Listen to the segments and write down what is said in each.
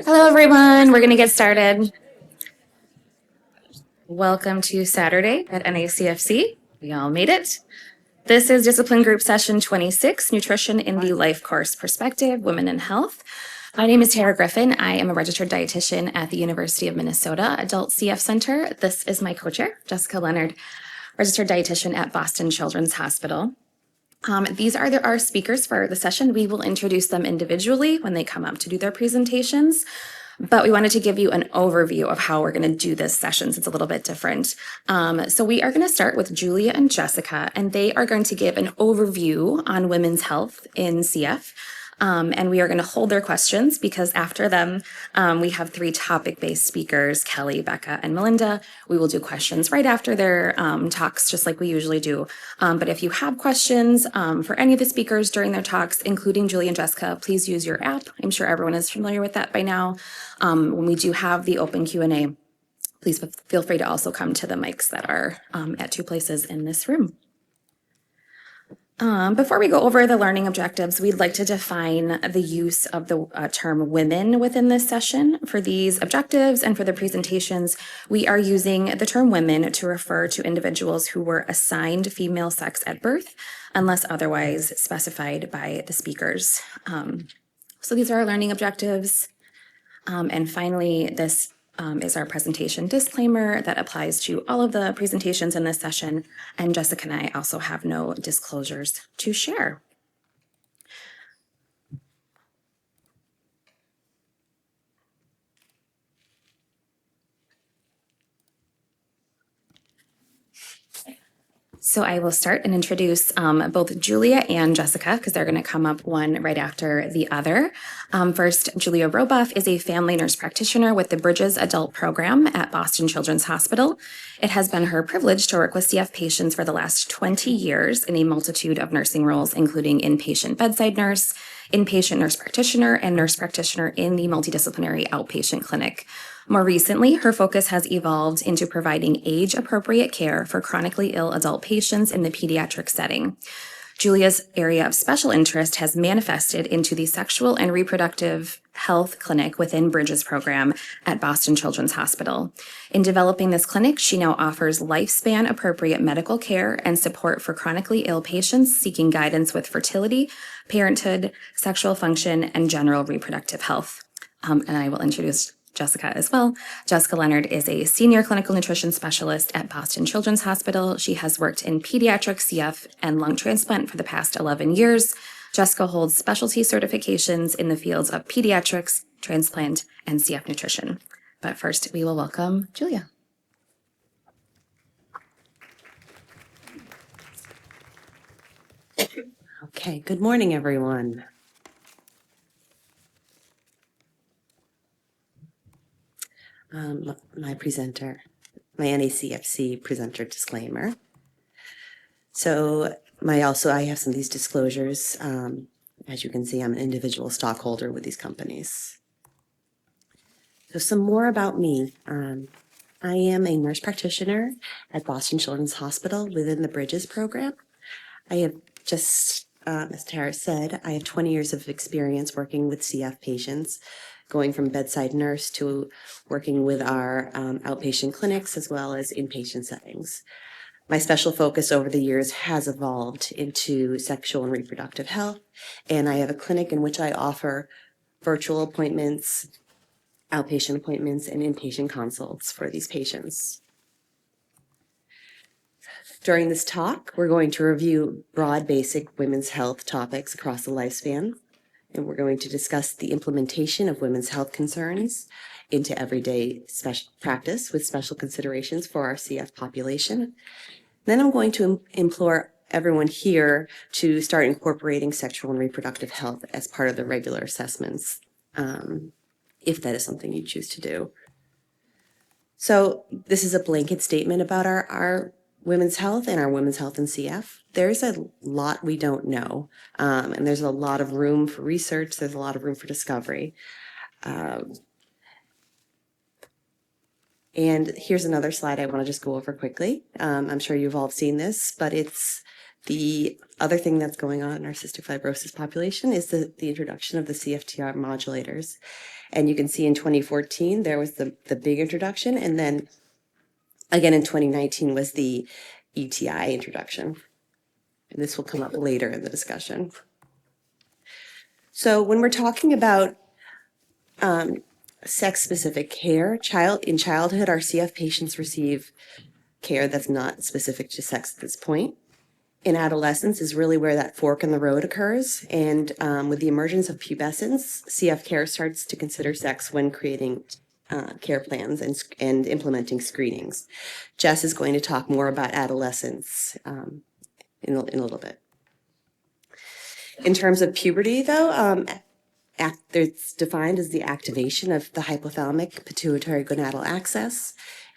Hello, everyone. We're going to get started. Welcome to Saturday at NACFC. We all made it. This is Discipline Group Session 26, Nutrition in the Life Course Perspective, Women in Health. My name is Tara Griffin. I am a registered dietitian at the University of Minnesota Adult CF Center. This is my co-chair, Jessica Leonard, registered dietitian at Boston Children's Hospital. These are our speakers for the session. We will introduce them individually when they come up to do their presentations, but we wanted to give you an overview of how we're going to do this session. It's a little bit different. So we are going to start with Julia and Jessica, and they are going to give an overview on women's health in CF. And we are going to hold their questions because after them, we have 3 topic-based speakers, Kelly, Becca, and Melinda. We will do questions right after their talks, just like we usually do. But if you have questions for any of the speakers during their talks, including Julie and Jessica, please use your app. I'm sure everyone is familiar with that by now. When we do have the open Q&A, please feel free to also come to the mics that are at 2 places in this room. Before we go over the learning objectives, we'd like to define the use of the term women within this session. For these objectives and for the presentations, we are using the term women to refer to individuals who were assigned female sex at birth, unless otherwise specified by the speakers. So these are our learning objectives. And finally, this is our presentation disclaimer that applies to all of the presentations in this session. And Jessica and I also have no disclosures to share. So I will start and introduce both Julia and Jessica because they're going to come up one right after the other. First, Julia Roboff is a family nurse practitioner with the Bridges Adult Program at Boston Children's Hospital. It has been her privilege to work with CF patients for the last 20 years in a multitude of nursing roles, including inpatient bedside nurse, inpatient nurse practitioner, and nurse practitioner in the multidisciplinary outpatient clinic. More recently, her focus has evolved into providing age-appropriate care for chronically ill adult patients in the pediatric setting. Julia's area of special interest has manifested into the sexual and reproductive health clinic within Bridges program at Boston Children's Hospital. In developing this clinic, she now offers lifespan-appropriate medical care and support for chronically ill patients seeking guidance with fertility, parenthood, sexual function, and general reproductive health. And I will introduce Jessica as well. Jessica Leonard is a senior clinical nutrition specialist at Boston Children's Hospital. She has worked in pediatric CF and lung transplant for the past 11 years. Jessica holds specialty certifications in the fields of pediatrics, transplant, and CF nutrition. But first, we will welcome Julia. Okay, good morning, everyone. My NACFC presenter disclaimer. So I have some of these disclosures. As you can see, I'm an individual stockholder with these companies. So some more about me. I am a nurse practitioner at Boston Children's Hospital within the Bridges program. I have as Tara said, I have 20 years of experience working with CF patients, going from bedside nurse to working with our outpatient clinics as well as inpatient settings. My special focus over the years has evolved into sexual and reproductive health, and I have a clinic in which I offer virtual appointments, outpatient appointments, and inpatient consults for these patients. During this talk, we're going to review broad basic women's health topics across the lifespan, and we're going to discuss the implementation of women's health concerns into everyday practice with special considerations for our CF population. Then I'm going to implore everyone here to start incorporating sexual and reproductive health as part of the regular assessments, if that is something you choose to do. So this is a blanket statement about our women's health and our women's health in CF. There's a lot we don't know, and there's a lot of room for research. There's a lot of room for discovery. And here's another slide I want to just go over quickly. I'm sure you've all seen this, but it's the other thing that's going on in our cystic fibrosis population is the introduction of the CFTR modulators. And you can see in 2014, there was the big introduction. And then again in 2019 was the ETI introduction. And this will come up later in the discussion. So when we're talking about sex-specific care, in childhood, our CF patients receive care that's not specific to sex at this point. In adolescence is really where that fork in the road occurs. And with the emergence of pubescence, CF care starts to consider sex when creating care plans and implementing screenings. Jess is going to talk more about adolescence in a little bit. In terms of puberty, though, it's defined as the activation of the hypothalamic pituitary gonadal axis.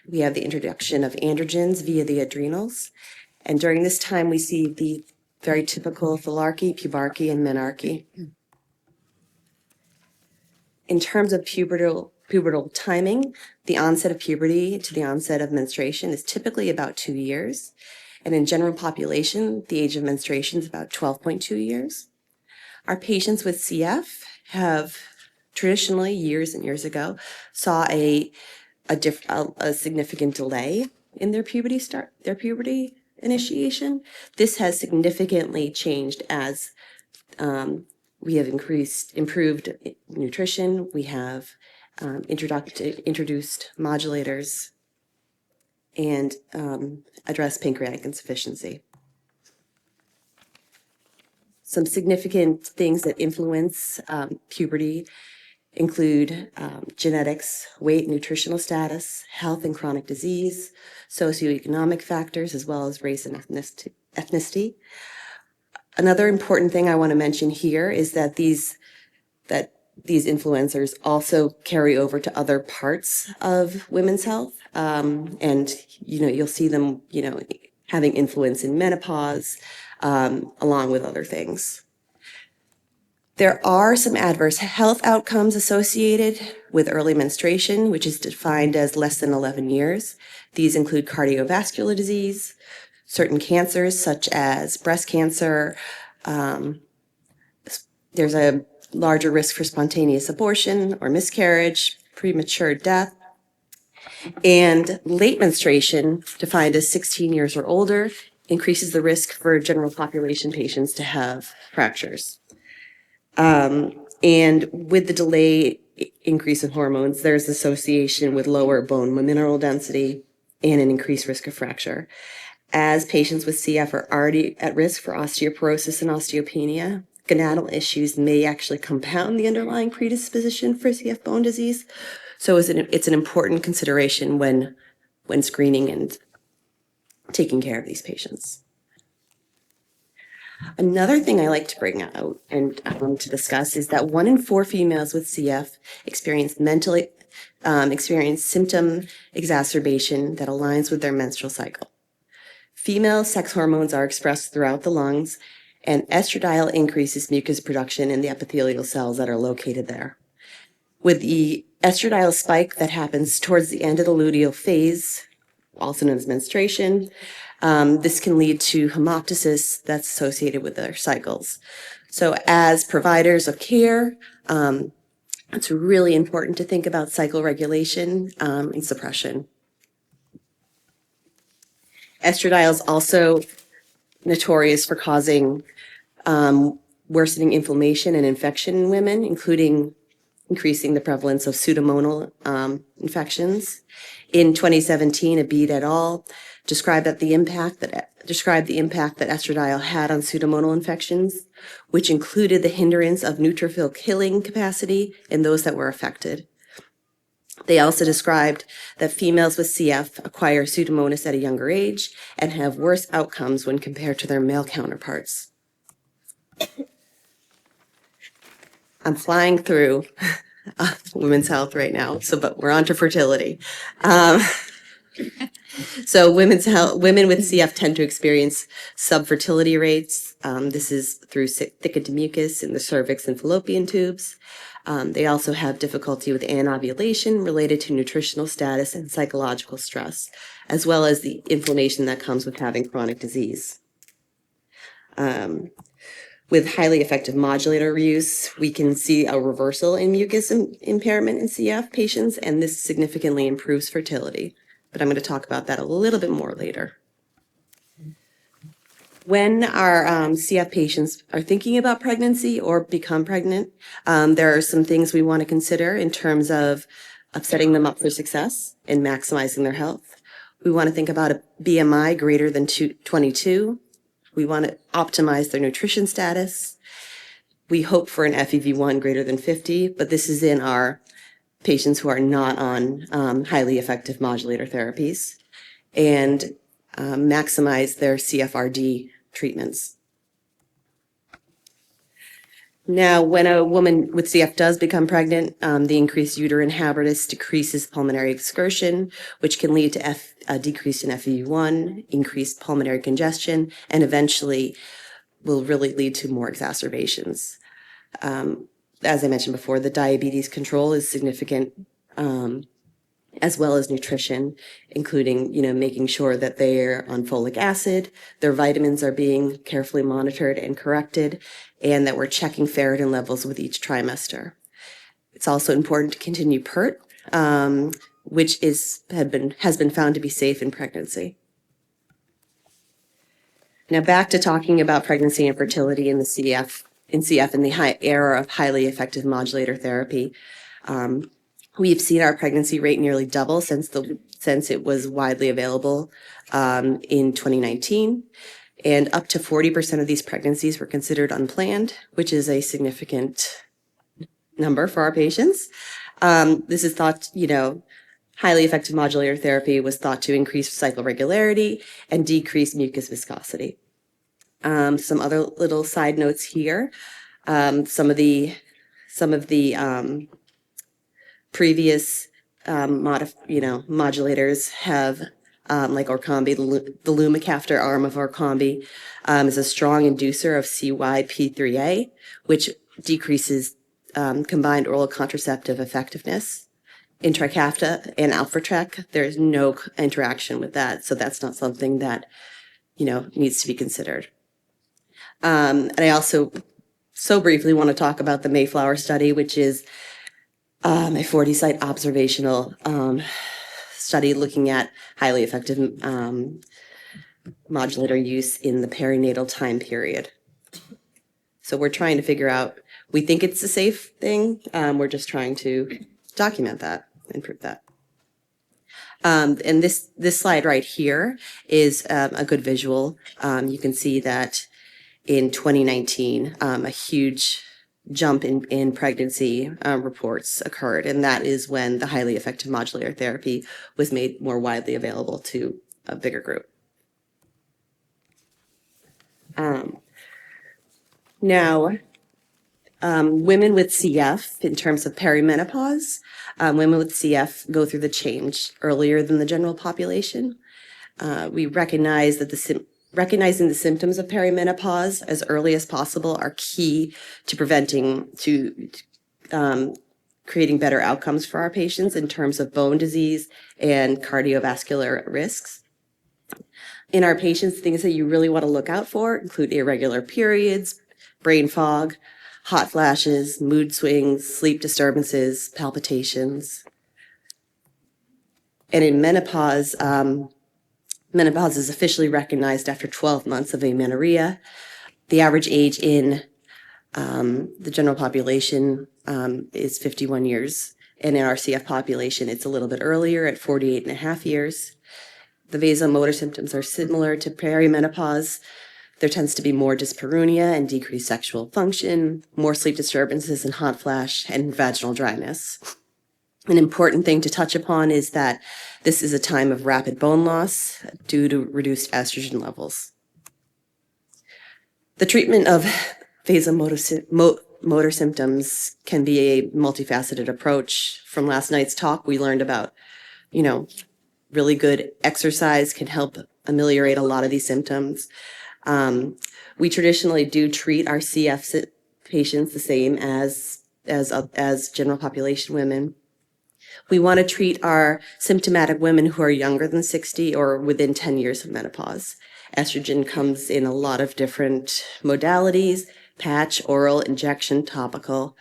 We have the introduction of androgens via the adrenals. And during this time, we see the very typical thelarchy, pubarchy, and menarche. In terms of pubertal timing, the onset of puberty to the onset of menstruation is typically about 2 years. And in general population, the age of menstruation is about 12.2 years. Our patients with CF have traditionally, years and years ago, saw a significant delay in their puberty initiation. This has significantly changed as we have improved nutrition. We have introduced modulators and addressed pancreatic insufficiency. Some significant things that influence puberty include genetics, weight, nutritional status, health and chronic disease, socioeconomic factors, as well as race and ethnicity. Another important thing I want to mention here is that these influencers also carry over to other parts of women's health, and you'll see them having influence in menopause, along with other things. There are some adverse health outcomes associated with early menstruation, which is defined as less than 11 years. These include cardiovascular disease, certain cancers such as breast cancer. There's a larger risk for spontaneous abortion or miscarriage, premature death, and late menstruation, defined as 16 years or older, increases the risk for general population patients to have fractures. And with the delay increase in hormones, there's association with lower bone mineral density and an increased risk of fracture. As patients with CF are already at risk for osteoporosis and osteopenia, gonadal issues may actually compound the underlying predisposition for CF bone disease. So it's an important consideration when screening and taking care of these patients. Another thing I like to bring out and to discuss is that 1 in 4 females with CF experience symptom exacerbation that aligns with their menstrual cycle. Female sex hormones are expressed throughout the lungs, and estradiol increases mucus production in the epithelial cells that are located there. With the estradiol spike that happens towards the end of the luteal phase, also known as menstruation, this can lead to hemoptysis that's associated with their cycles. So as providers of care, it's really important to think about cycle regulation and suppression. Estradiol is also notorious for causing worsening inflammation and infection in women, including increasing the prevalence of pseudomonal infections. In 2017, Abid et al. Described the impact that estradiol had on pseudomonal infections, which included the hindrance of neutrophil killing capacity in those that were affected. They also described that females with CF acquire pseudomonas at a younger age and have worse outcomes when compared to their male counterparts. I'm flying through women's health right now, but we're on to fertility. So women with CF tend to experience subfertility rates. This is through thickened mucus in the cervix and fallopian tubes. They also have difficulty with anovulation related to nutritional status and psychological stress, as well as the inflammation that comes with having chronic disease. With highly effective modulator use, we can see a reversal in mucus impairment in CF patients, and this significantly improves fertility. But I'm going to talk about that a little bit more later. When our CF patients are thinking about pregnancy or become pregnant, there are some things we want to consider in terms of setting them up for success and maximizing their health. We want to think about a BMI greater than 22. We want to optimize their nutrition status. We hope for an FEV1 greater than 50, but this is in our patients who are not on highly effective modulator therapies, and maximize their CFRD treatments. Now, when a woman with CF does become pregnant, the increased uterine habitus decreases pulmonary excursion, which can lead to a decrease in FEV1, increased pulmonary congestion, and eventually will really lead to more exacerbations. As I mentioned before, the diabetes control is significant, as well as nutrition, including, making sure that they're on folic acid, their vitamins are being carefully monitored and corrected, and that we're checking ferritin levels with each trimester. It's also important to continue PERT, which has been found to be safe in pregnancy. Now back to talking about pregnancy and fertility in the CF in the high era of highly effective modulator therapy. We've seen our pregnancy rate nearly double since it was widely available in 2019. And up to 40% of these pregnancies were considered unplanned, which is a significant number for our patients. This is thought, highly effective modulator therapy was thought to increase cycle regularity and decrease mucus viscosity. Some other little side notes here. Some of the previous modulators have, like Orkambi, the lumacaftor arm of Orkambi is a strong inducer of CYP3A, which decreases combined oral contraceptive effectiveness. In Trikafta and Alphatrek, there's no interaction with that, so that's not something that needs to be considered. And I also so briefly want to talk about the Mayflower study, which is a 40-site observational study looking at highly effective modulator use in the perinatal time period. So we're trying to figure out, we think it's a safe thing, we're just trying to document that and prove that. And this slide right here is a good visual. You can see that in 2019, a huge jump in pregnancy reports occurred, and that is when the highly effective modulator therapy was made more widely available to a bigger group. Now, women with CF, in terms of perimenopause, women with CF go through the change earlier than the general population. We recognize that recognizing the symptoms of perimenopause as early as possible are key to creating better outcomes for our patients in terms of bone disease and cardiovascular risks. In our patients, things that you really want to look out for include irregular periods, brain fog, hot flashes, mood swings, sleep disturbances, palpitations. And in menopause, menopause is officially recognized after 12 months of amenorrhea. The average age in the general population is 51 years. And in our CF population, it's a little bit earlier at 48 and a half years. The vasomotor symptoms are similar to perimenopause. There tends to be more dyspareunia and decreased sexual function, more sleep disturbances and hot flash, and vaginal dryness. An important thing to touch upon is that this is a time of rapid bone loss due to reduced estrogen levels. The treatment of vasomotor symptoms can be a multifaceted approach. From last night's talk, we learned about, really good exercise can help ameliorate a lot of these symptoms. We traditionally do treat our CF patients the same as general population women. We want to treat our symptomatic women who are younger than 60 or within 10 years of menopause. Estrogen comes in a lot of different modalities, patch, oral, injection, topical.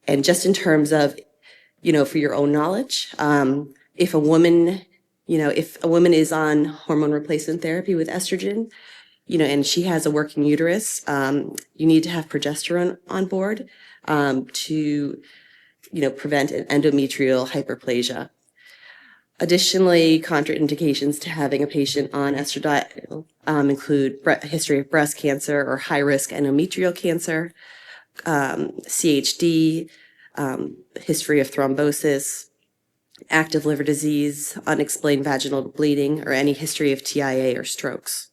And just in terms of, for your own knowledge, if a woman is on hormone replacement therapy with estrogen, and she has a working uterus, you need to have progesterone on board to, prevent an endometrial hyperplasia. Additionally, contraindications to having a patient on estradiol include a history of breast cancer or high-risk endometrial cancer, CHD, history of thrombosis, active liver disease, unexplained vaginal bleeding, or any history of TIA or strokes.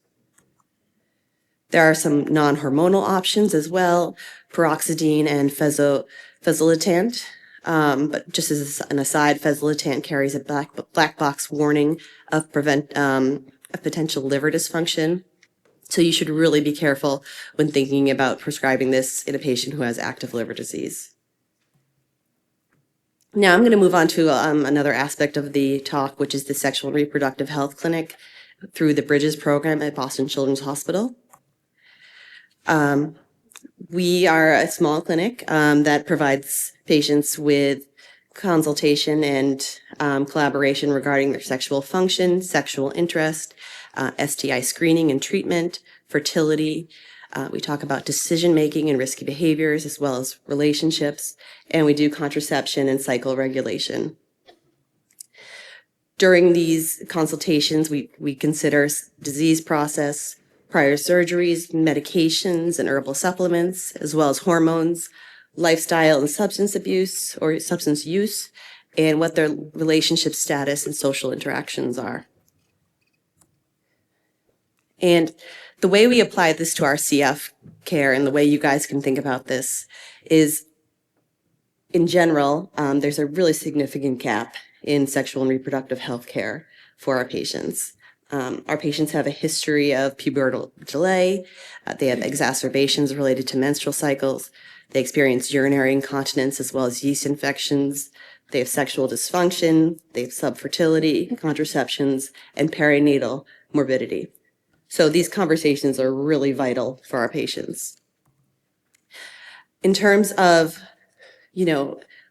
There are some non-hormonal options as well, paroxetine and fezolitant. But just as an aside, fezolitant carries a black box warning of potential liver dysfunction. So you should really be careful when thinking about prescribing this in a patient who has active liver disease. Now I'm going to move on to another aspect of the talk, which is the Sexual and Reproductive Health Clinic through the Bridges program at Boston Children's Hospital. We are a small clinic that provides patients with consultation and collaboration regarding their sexual function, sexual interest, STI screening and treatment, fertility. We talk about decision-making and risky behaviors, as well as relationships, and we do contraception and cycle regulation. During these consultations, we consider disease process, prior surgeries, medications, and herbal supplements, as well as hormones, lifestyle and substance abuse or substance use, and what their relationship status and social interactions are. And the way we apply this to our CF care and the way you guys can think about this is, in general, there's a really significant gap in sexual and reproductive health care for our patients. Our patients have a history of pubertal delay. They have exacerbations related to menstrual cycles. They experience urinary incontinence as well as yeast infections. They have sexual dysfunction. They have subfertility, contraceptions, and perinatal morbidity. So these conversations are really vital for our patients. In terms of,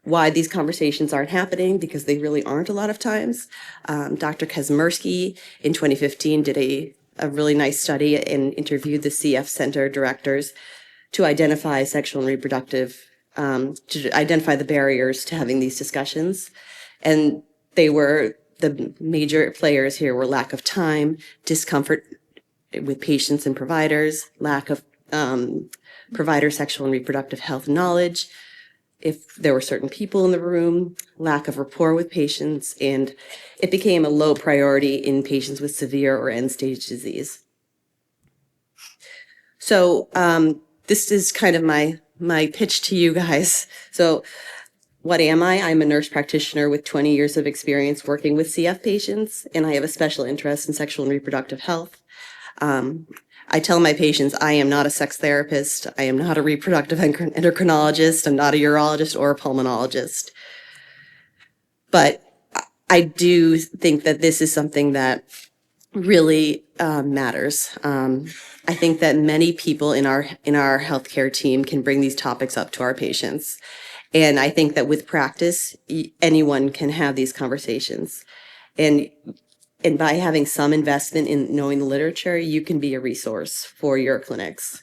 why these conversations aren't happening, because they really aren't a lot of times. Dr. Kazmersky in 2015 did a really nice study and interviewed the CF Center directors to identify sexual and reproductive, to identify the barriers to having these discussions. And the major players here were lack of time, discomfort with patients and providers, lack of provider sexual and reproductive health knowledge, if there were certain people in the room, lack of rapport with patients, and it became a low priority in patients with severe or end-stage disease. So this is kind of my pitch to you guys. So what am I? I'm a nurse practitioner with 20 years of experience working with CF patients, and I have a special interest in sexual and reproductive health. I tell my patients I am not a sex therapist, I am not a reproductive endocrinologist, I'm not a urologist or a pulmonologist. But I do think that this is something that really matters. I think that many people in our healthcare team can bring these topics up to our patients. And I think that with practice, anyone can have these conversations. And by having some investment in knowing the literature, you can be a resource for your clinics.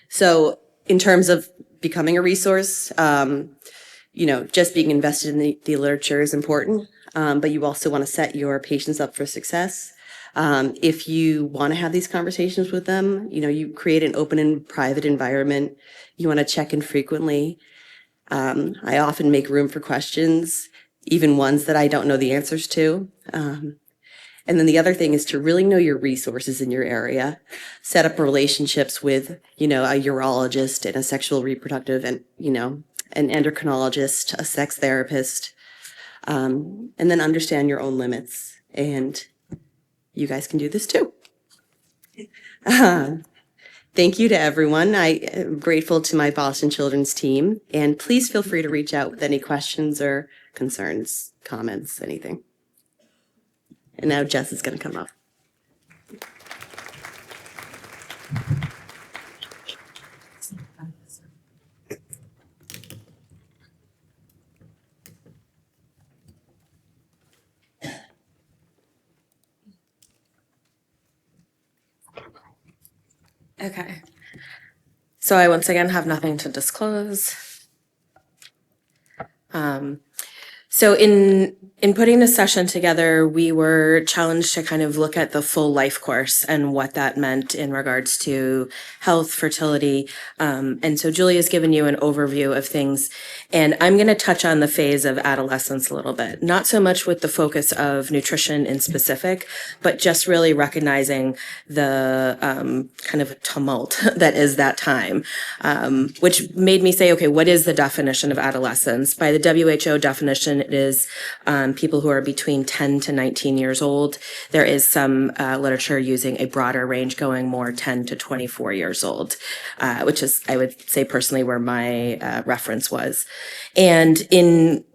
So in terms of becoming a resource, just being invested in the literature is important, but you also want to set your patients up for success. If you want to have these conversations with them, you create an open and private environment. You want to check in frequently. I often make room for questions, even ones that I don't know the answers to. And then the other thing is to really know your resources in your area, set up relationships with, a urologist and a sexual reproductive and, an endocrinologist, a sex therapist, and then understand your own limits. And you guys can do this too. Thank you to everyone. I am grateful to my Boston Children's team, and please feel free to reach out with any questions or concerns, comments, anything. And now Jess is going to come up. Okay. So I once again have nothing to disclose. So in putting this session together, we were challenged to kind of look at the full life course and what that meant in regards to health, fertility. And so Julia's given you an overview of things. And I'm going to touch on the phase of adolescence a little bit, not so much with the focus of nutrition in specific, but just really recognizing the kind of tumult that is that time, which made me say, okay, what is the definition of adolescence? By the WHO definition, it is people who are between 10 to 19 years old. There is some literature using a broader range going more 10 to 24 years old, which is, I would say personally, where my reference was. And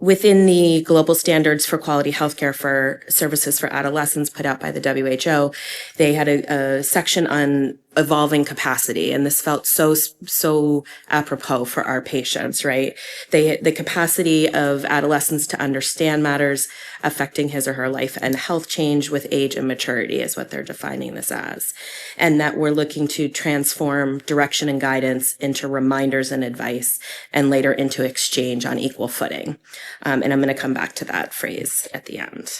within the global standards for quality healthcare for services for adolescents put out by the WHO, they had a section on evolving capacity, and this felt so apropos for our patients, right? The capacity of adolescents to understand matters affecting his or her life and health change with age and maturity is what they're defining this as. And that we're looking to transform direction and guidance into reminders and advice, and later into exchange on equal footing. And I'm going to come back to that phrase at the end.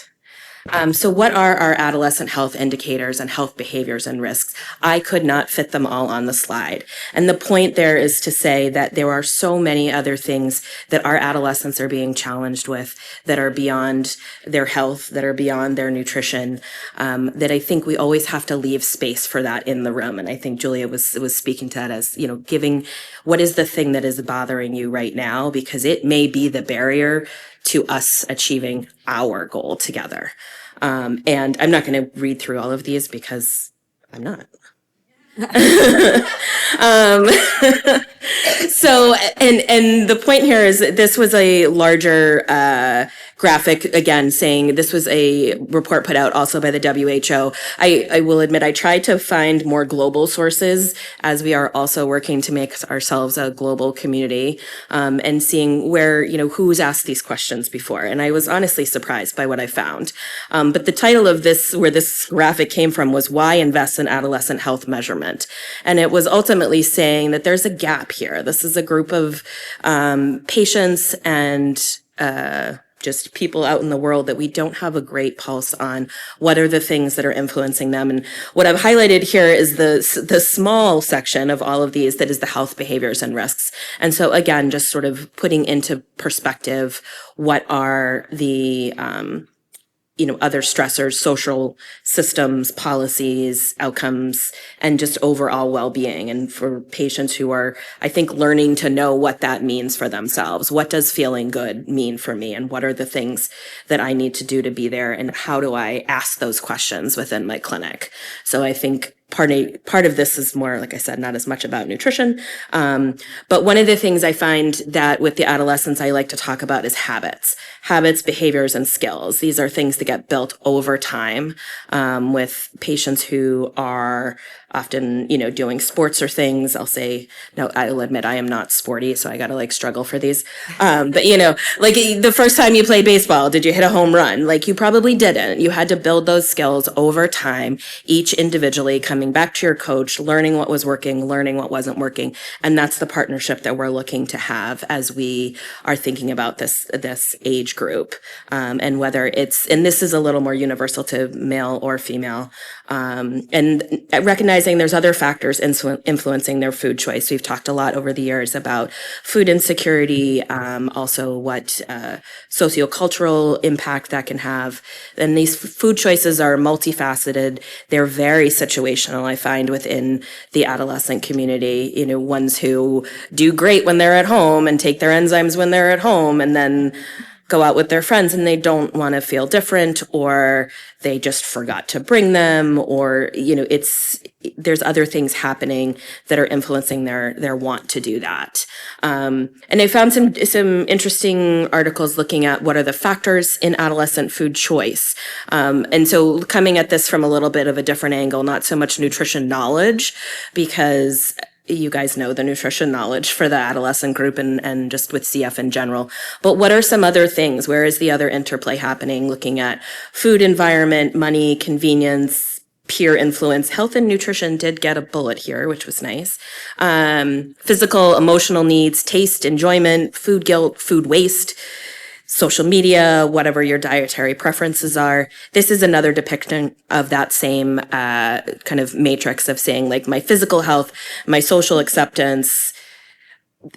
So what are our adolescent health indicators and health behaviors and risks? I could not fit them all on the slide. And the point there is to say that there are so many other things that our adolescents are being challenged with that are beyond their health, that are beyond their nutrition, that I think we always have to leave space for that in the room. And I think Julia was speaking to that as, giving what is the thing that is bothering you right now, because it may be the barrier to us achieving our goal together. And I'm not going to read through all of these because I'm not. So, and the point here is that this was a larger graphic, again, saying this was a report put out also by the WHO. I will admit I tried to find more global sources, as we are also working to make ourselves a global community, and seeing where, who's asked these questions before. And I was honestly surprised by what I found. But the title of this, where this graphic came from, was Why Invest in Adolescent Health Measurement? And it was ultimately saying that there's a gap here. This is a group of patients and just people out in the world that we don't have a great pulse on what are the things that are influencing them. And what I've highlighted here is the small section of all of these that is the health behaviors and risks. And so again, just sort of putting into perspective what are the other stressors, social systems, policies, outcomes, and just overall well-being. And for patients who are, I think, learning to know what that means for themselves. What does feeling good mean for me? And what are the things that I need to do to be there? And how do I ask those questions within my clinic? So I think part of this is more, like I said, not as much about nutrition. But one of the things I find that with the adolescents I like to talk about is habits, behaviors, and skills. These are things that get built over time with patients who are often, doing sports or things. I'll say, no, I'll admit I am not sporty, so I got to struggle for these. But the first time you played baseball, did you hit a home run? You probably didn't. You had to build those skills over time, each individually, coming back to your coach, learning what was working, learning what wasn't working. And that's the partnership that we're looking to have as we are thinking about this age group. And whether and this is a little more universal to male or female, and recognizing there's other factors influencing their food choice. We've talked a lot over the years about food insecurity, also what sociocultural impact that can have. And these food choices are multifaceted. They're very situational, I find, within the adolescent community. Ones who do great when they're at home and take their enzymes when they're at home, and then go out with their friends and they don't want to feel different, or they just forgot to bring them, or there's other things happening that are influencing their want to do that. And I found some interesting articles looking at what are the factors in adolescent food choice. And so coming at this from a little bit of a different angle, not so much nutrition knowledge, because you guys know the nutrition knowledge for the adolescent group and just with CF in general. But what are some other things? Where is the other interplay happening? Looking at food environment, money, convenience, peer influence. Health and nutrition did get a bullet here, which was nice. Physical, emotional needs, taste, enjoyment, food guilt, food waste, social media, whatever your dietary preferences are. This is another depiction of that same kind of matrix of saying like my physical health, my social acceptance.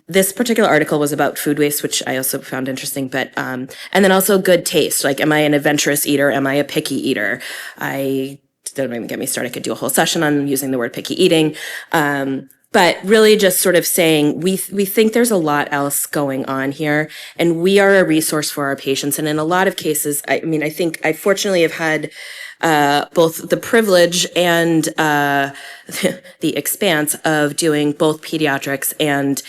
This particular article was about food waste, which I also found interesting, but and then also good taste. Like, am I an adventurous eater? Am I a picky eater? Don't even get me started. I could do a whole session on using the word picky eating. But really just sort of saying we think there's a lot else going on here, and we are a resource for our patients. And in a lot of cases, I think I fortunately have had both the privilege and the expanse of doing both pediatrics and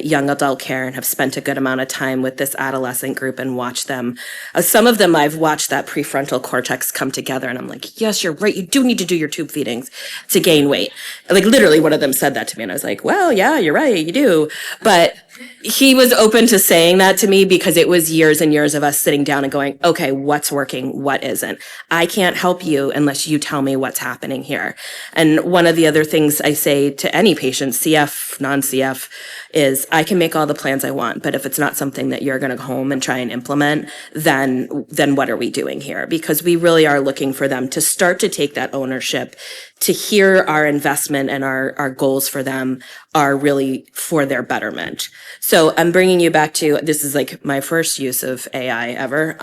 young adult care, and have spent a good amount of time with this adolescent group and watched them. Some of them I've watched that prefrontal cortex come together, and I'm like, yes, you're right. You do need to do your tube feedings to gain weight. Like, literally one of them said that to me, and I was like, well, yeah, you're right, you do. But he was open to saying that to me because it was years and years of us sitting down and going, okay, what's working? What isn't? I can't help you unless you tell me what's happening here. And one of the other things I say to any patient, CF, non-CF, is I can make all the plans I want, but if it's not something that you're going to go home and try and implement, then what are we doing here? Because we really are looking for them to start to take that ownership, to hear our investment and our goals for them are really for their betterment. So I'm bringing you back to, this is like my first use of AI ever.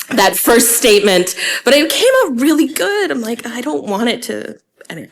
That first statement, but it came out really good. I'm like, I don't want it to, anyway.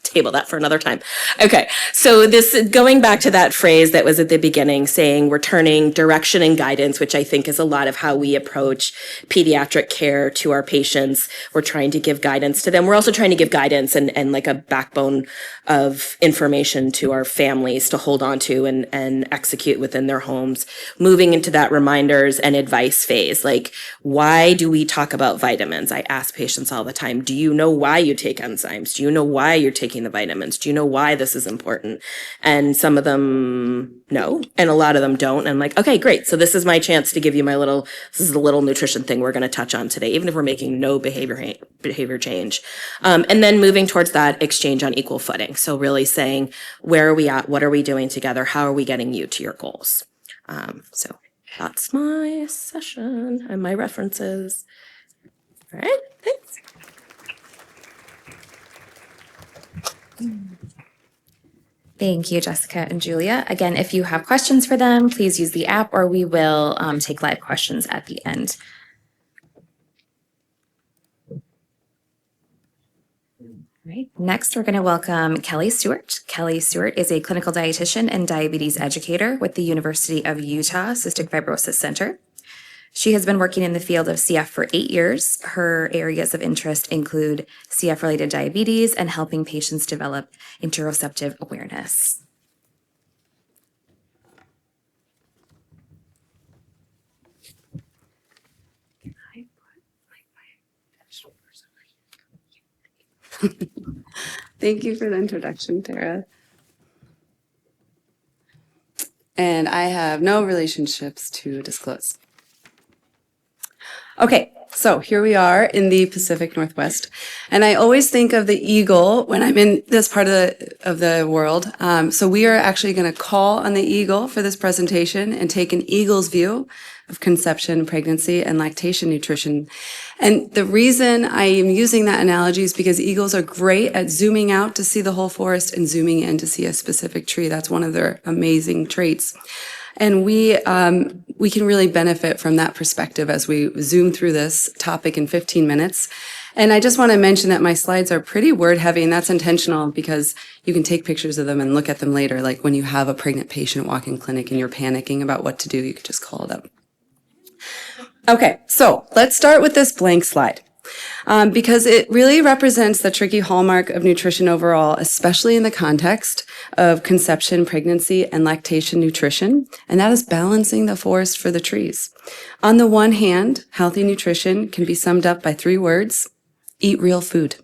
Table that for another time. Okay, so this, going back to that phrase that was at the beginning, saying we're turning direction and guidance, which I think is a lot of how we approach pediatric care to our patients. We're trying to give guidance to them. We're also trying to give guidance and like a backbone of information to our families to hold on to and execute within their homes. Moving into that reminders and advice phase, like, why do we talk about vitamins? I ask patients all the time, do you know why you take enzymes? Do you know why you're taking the vitamins? Do you know why this is important? And some of them know, and a lot of them don't. And I'm like, okay, great. So this is my chance to give you this is the little nutrition thing we're going to touch on today, even if we're making no behavior change. And then moving towards that exchange on equal footing. So really saying, where are we at? What are we doing together? How are we getting you to your goals? So that's my session and my references. All right, thanks. Thank you, Jessica and Julia. Again, if you have questions for them, please use the app, or we will take live questions at the end. All right. Next, we're going to welcome Kelly Stewart. Kelly Stewart is a clinical dietitian and diabetes educator with the University of Utah Cystic Fibrosis Center. She has been working in the field of CF for 8 years. Her areas of interest include CF-related diabetes and helping patients develop interoceptive awareness. Thank you for the introduction, Tara. And I have no relationships to disclose. Okay, so here we are in the Pacific Northwest, and I always think of the eagle when I'm in this part of the world. So we are actually going to call on the eagle for this presentation and take an eagle's view of conception, pregnancy, and lactation nutrition. And the reason I am using that analogy is because eagles are great at zooming out to see the whole forest and zooming in to see a specific tree. That's one of their amazing traits. And we can really benefit from that perspective as we zoom through this topic in 15 minutes. And I just want to mention that my slides are pretty word heavy, and that's intentional because you can take pictures of them and look at them later. Like when you have a pregnant patient walk in clinic and you're panicking about what to do, you could just call it up. Okay, so let's start with this blank slide. Because it really represents the tricky hallmark of nutrition overall, especially in the context of conception, pregnancy, and lactation nutrition, and that is balancing the forest for the trees. On the one hand, healthy nutrition can be summed up by 3 words: eat real food.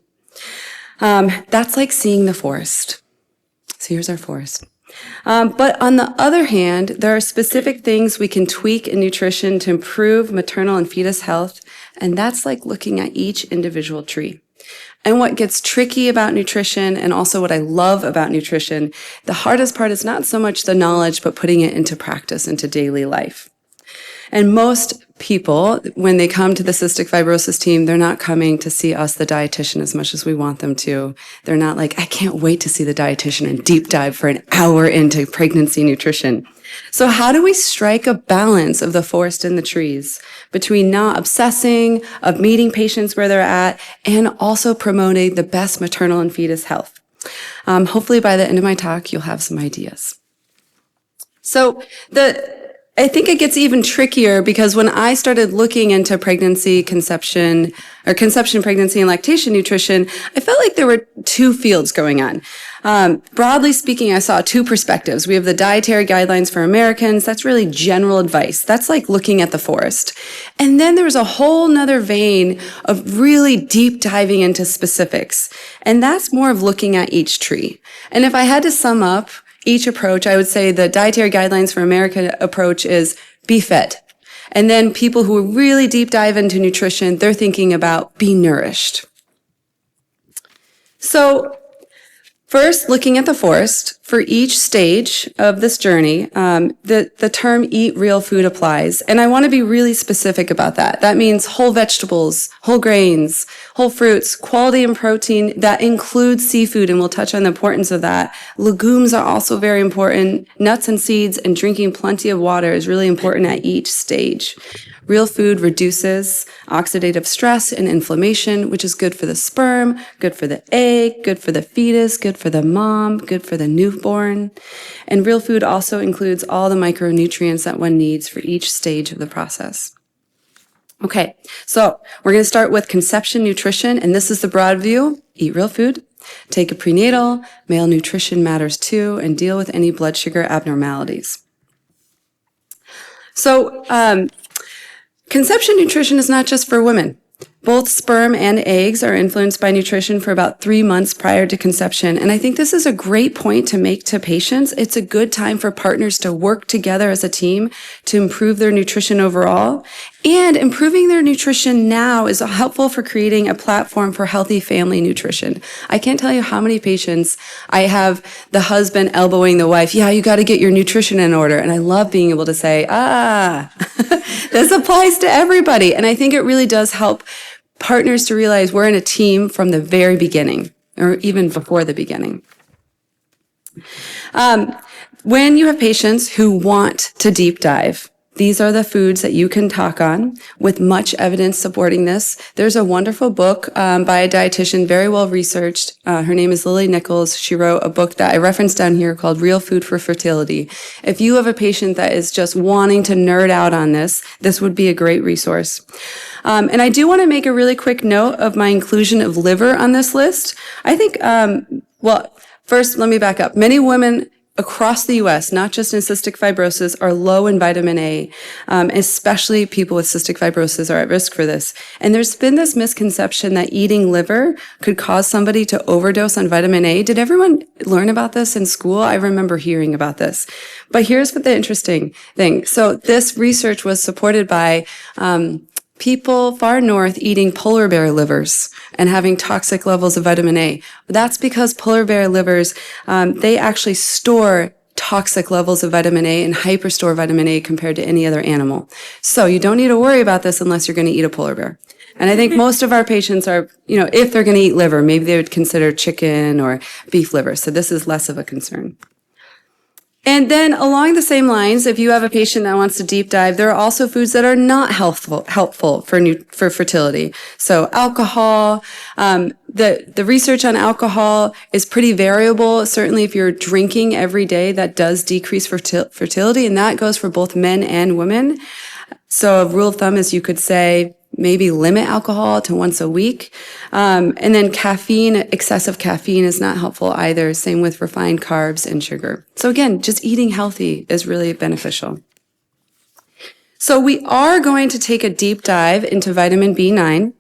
That's like seeing the forest. So here's our forest. But on the other hand, there are specific things we can tweak in nutrition to improve maternal and fetus health, and that's like looking at each individual tree. And what gets tricky about nutrition, and also what I love about nutrition, the hardest part is not so much the knowledge, but putting it into practice, into daily life. And most people, when they come to the cystic fibrosis team, they're not coming to see us, the dietitian, as much as we want them to. They're not like, I can't wait to see the dietitian and deep dive for an hour into pregnancy nutrition. So how do we strike a balance of the forest and the trees between not obsessing, of meeting patients where they're at, and also promoting the best maternal and fetus health? Hopefully by the end of my talk, you'll have some ideas. So I think it gets even trickier because when I started looking into pregnancy, conception, pregnancy, and lactation nutrition, I felt like there were two fields going on. Broadly speaking, I saw two perspectives. We have the dietary guidelines for Americans. That's really general advice. That's like looking at the forest. And then there was a whole nother vein of really deep diving into specifics. And that's more of looking at each tree. And if I had to sum up each approach, I would say the dietary guidelines for America approach is be fed. And then people who really deep dive into nutrition, they're thinking about be nourished. So first, looking at the forest, for each stage of this journey, the term eat real food applies. And I want to be really specific about that. That means whole vegetables, whole grains, whole fruits, quality and protein. That includes seafood, and we'll touch on the importance of that. Legumes are also very important. Nuts and seeds, and drinking plenty of water is really important at each stage. Real food reduces oxidative stress and inflammation, which is good for the sperm, good for the egg, good for the fetus, good for the mom, good for the newborn. And real food also includes all the micronutrients that one needs for each stage of the process. Okay, so we're going to start with conception nutrition, and this is the broad view. Eat real food, take a prenatal, male nutrition matters too, and deal with any blood sugar abnormalities. So, conception nutrition is not just for women. Both sperm and eggs are influenced by nutrition for about 3 months prior to conception. And I think this is a great point to make to patients. It's a good time for partners to work together as a team to improve their nutrition overall. And improving their nutrition now is helpful for creating a platform for healthy family nutrition. I can't tell you how many patients I have the husband elbowing the wife, yeah, you got to get your nutrition in order. And I love being able to say, this applies to everybody. And I think it really does help partners to realize we're in a team from the very beginning, or even before the beginning. When you have patients who want to deep dive, these are the foods that you can talk on with much evidence supporting this. There's a wonderful book by a dietitian, very well researched. Her name is Lily Nichols. She wrote a book that I referenced down here called Real Food for Fertility. If you have a patient that is just wanting to nerd out on this, this would be a great resource. And I do want to make a really quick note of my inclusion of liver on this list. I think, first, let me back up. Many women across the U.S., not just in cystic fibrosis, are low in vitamin A, especially people with cystic fibrosis are at risk for this. And there's been this misconception that eating liver could cause somebody to overdose on vitamin A. Did everyone learn about this in school? I remember hearing about this. But here's what the interesting thing. So this research was supported by people far north eating polar bear livers and having toxic levels of vitamin A. That's because polar bear livers, they actually store toxic levels of vitamin A and hyperstore vitamin A compared to any other animal. So you don't need to worry about this unless you're going to eat a polar bear. And I think most of our patients are, if they're going to eat liver, maybe they would consider chicken or beef liver. So this is less of a concern. And then along the same lines, if you have a patient that wants to deep dive, there are also foods that are not helpful for fertility. So alcohol, the research on alcohol is pretty variable. Certainly if you're drinking every day, that does decrease fertility, and that goes for both men and women. So a rule of thumb is you could say maybe limit alcohol to once a week. And then caffeine, excessive caffeine is not helpful either. Same with refined carbs and sugar. So again, just eating healthy is really beneficial. So we are going to take a deep dive into vitamin B9.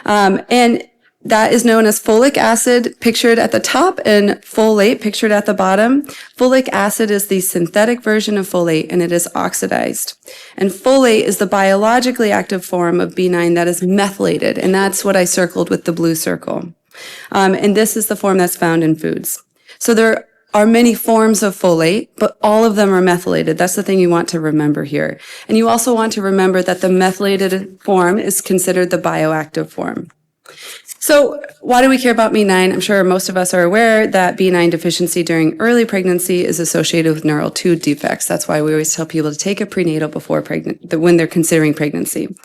And That is known as folic acid, pictured at the top, and folate, pictured at the bottom. Folic acid is the synthetic version of folate, and it is oxidized. And folate is the biologically active form of B9 that is methylated, and that's what I circled with the blue circle. And this is the form that's found in foods. So there are many forms of folate, but all of them are methylated. That's the thing you want to remember here. And you also want to remember that the methylated form is considered the bioactive form. So why do we care about B9? I'm sure most of us are aware that B9 deficiency during early pregnancy is associated with neural tube defects. That's why we always tell people to take a prenatal before when they're considering pregnancy.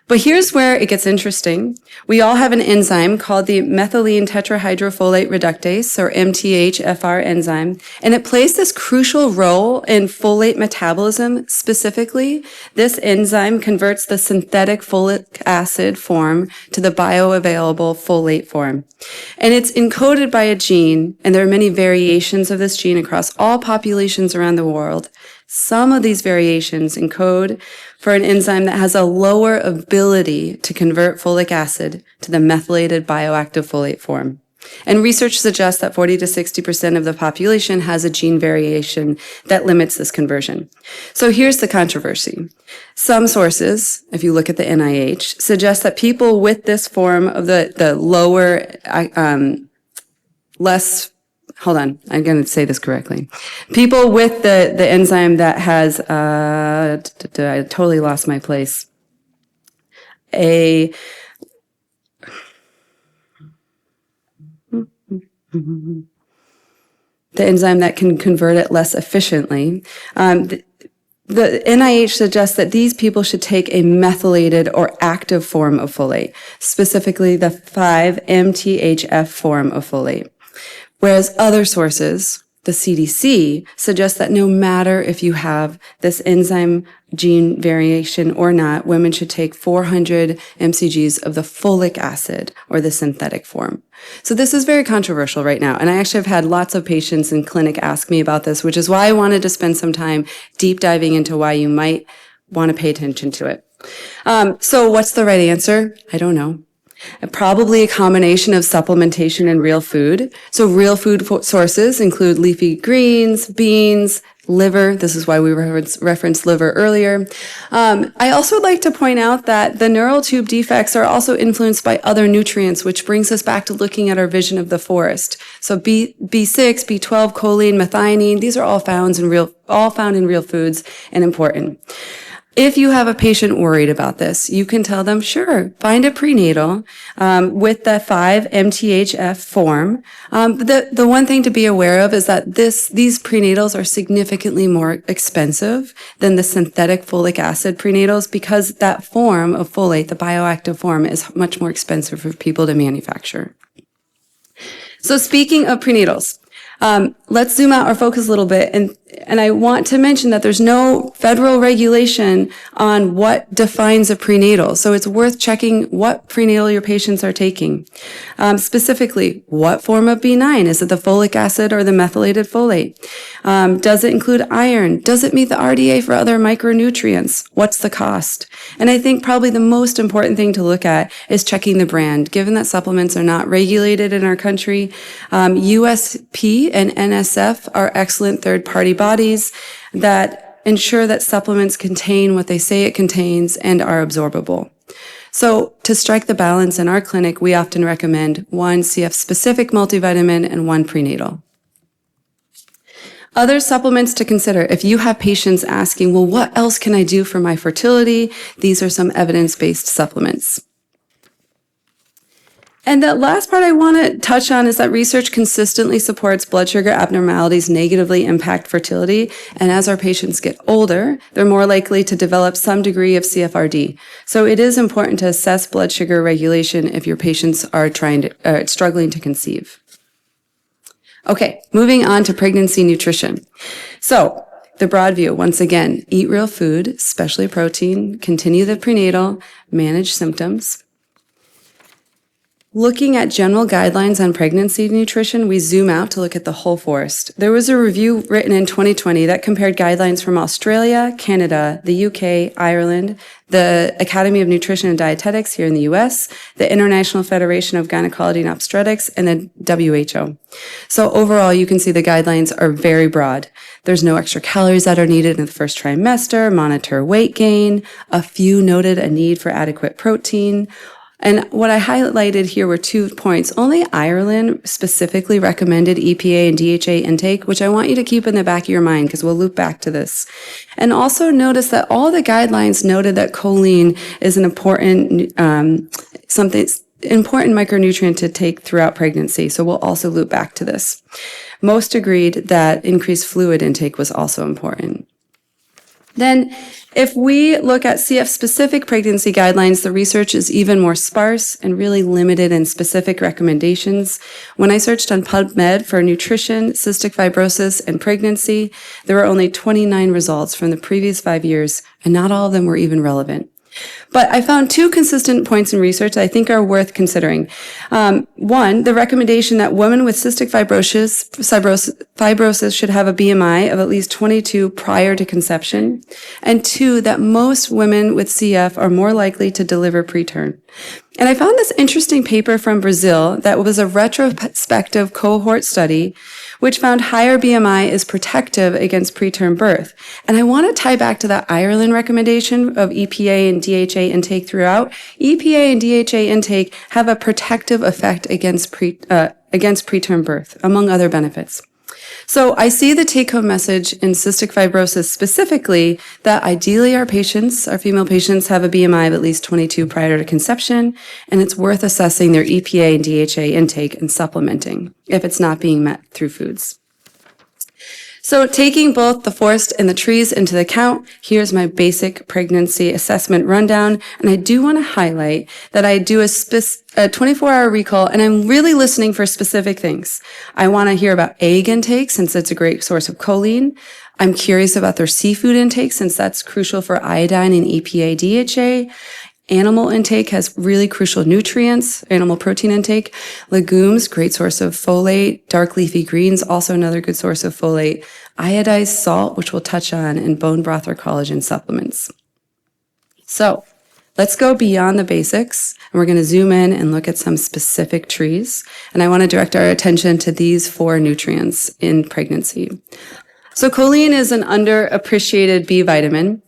But here's where it gets interesting. We all have an enzyme called the methylene tetrahydrofolate reductase, or MTHFR enzyme, and it plays this crucial role in folate metabolism. Specifically, this enzyme converts the synthetic folic acid form to the bioavailable folate form. And it's encoded by a gene, and there are many variations of this gene across all populations around the world. Some of these variations encode for an enzyme that has a lower ability to convert folic acid to the methylated bioactive folate form. And research suggests that 40 to 60% of the population has a gene variation that limits this conversion. So here's the controversy. Some sources, if you look at the NIH, suggest that people with this form of the lower, hold on, I'm going to say this correctly. People with the enzyme that has, I totally lost my place. The enzyme that can convert it less efficiently. The NIH suggests that these people should take a methylated or active form of folate, specifically the 5-MTHF form of folate. Whereas other sources, the CDC, suggest that no matter if you have this enzyme gene variation or not, women should take 400 mcgs of the folic acid, or the synthetic form. So this is very controversial right now. And I actually have had lots of patients in clinic ask me about this, which is why I wanted to spend some time deep diving into why you might want to pay attention to it. So what's the right answer? I don't know. Probably a combination of supplementation and real food. So real food sources include leafy greens, beans, liver. This is why we referenced liver earlier. I also would like to point out that the neural tube defects are also influenced by other nutrients, which brings us back to looking at our vision of the forest. So B6, B12, choline, methionine, these are all found in real foods and important. If you have a patient worried about this, you can tell them, sure, find a prenatal with the 5-MTHF form. The one thing to be aware of is that these prenatals are significantly more expensive than the synthetic folic acid prenatals, because that form of folate, the bioactive form, is much more expensive for people to manufacture. So speaking of prenatals, let's zoom out our focus a little bit, and I want to mention that there's no federal regulation on what defines a prenatal. So it's worth checking what prenatal your patients are taking. Specifically, what form of B9? Is it the folic acid or the methylated folate? Does it include iron? Does it meet the RDA for other micronutrients? What's the cost? And I think probably the most important thing to look at is checking the brand. Given that supplements are not regulated in our country, USP and NSF are excellent third-party bodies that ensure that supplements contain what they say it contains and are absorbable. So to strike the balance in our clinic, we often recommend one CF-specific multivitamin and one prenatal. Other supplements to consider. If you have patients asking, well, what else can I do for my fertility? These are some evidence-based supplements. And the last part I want to touch on is that research consistently supports blood sugar abnormalities negatively impact fertility. And as our patients get older, they're more likely to develop some degree of CFRD. So it is important to assess blood sugar regulation if your patients are struggling to conceive. Okay, moving on to pregnancy nutrition. So the broad view, once again, eat real food, especially protein, continue the prenatal, manage symptoms. Looking at general guidelines on pregnancy nutrition, we zoom out to look at the whole forest. There was a review written in 2020 that compared guidelines from Australia, Canada, the UK, Ireland, the Academy of Nutrition and Dietetics here in the US, the International Federation of Gynecology and Obstetrics, and the WHO. So overall, you can see the guidelines are very broad. There's no extra calories that are needed in the first trimester, monitor weight gain, a few noted a need for adequate protein. And what I highlighted here were 2 points. Only Ireland specifically recommended EPA and DHA intake, which I want you to keep in the back of your mind because we'll loop back to this. And also notice that all the guidelines noted that choline is an important, important micronutrient to take throughout pregnancy. So we'll also loop back to this. Most agreed that increased fluid intake was also important. Then, if we look at CF-specific pregnancy guidelines, the research is even more sparse and really limited in specific recommendations. When I searched on PubMed for nutrition, cystic fibrosis, and pregnancy, there were only 29 results from the previous 5 years, and not all of them were even relevant. But I found 2 consistent points in research that I think are worth considering. One, the recommendation that women with cystic fibrosis should have a BMI of at least 22 prior to conception. And 2, that most women with CF are more likely to deliver preterm. And I found this interesting paper from Brazil that was a retrospective cohort study which found higher BMI is protective against preterm birth. And I want to tie back to that Ireland recommendation of EPA and DHA intake throughout. EPA and DHA intake have a protective effect against preterm birth, among other benefits. So I see the take-home message in cystic fibrosis specifically that ideally our female patients have a BMI of at least 22 prior to conception, and it's worth assessing their EPA and DHA intake and supplementing if it's not being met through foods. So taking both the forest and the trees into account, here's my basic pregnancy assessment rundown. And I do want to highlight that I do a 24-hour recall, and I'm really listening for specific things. I want to hear about egg intake, since it's a great source of choline. I'm curious about their seafood intake, since that's crucial for iodine and EPA, DHA. Animal intake has really crucial nutrients, animal protein intake. Legumes, great source of folate. Dark leafy greens, also another good source of folate. Iodized salt, which we'll touch on, and bone broth or collagen supplements. So let's go beyond the basics, and we're going to zoom in and look at some specific trees. And I want to direct our attention to these 4 nutrients in pregnancy. So choline is an underappreciated B vitamin.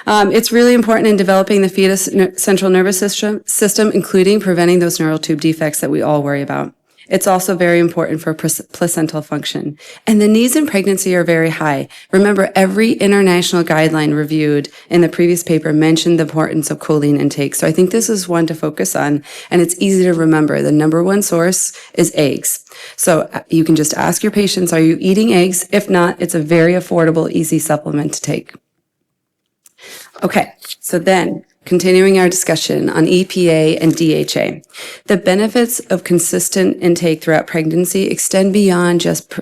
It's really important in developing the fetus central nervous system, including preventing those neural tube defects that we all worry about. It's also very important for placental function. And the needs in pregnancy are very high. Remember, every international guideline reviewed in the previous paper mentioned the importance of choline intake. So I think this is one to focus on, and it's easy to remember. The number 1 source is eggs. So you can just ask your patients, are you eating eggs? If not, it's a very affordable, easy supplement to take. Okay, so then continuing our discussion on EPA and DHA. The benefits of consistent intake throughout pregnancy extend beyond just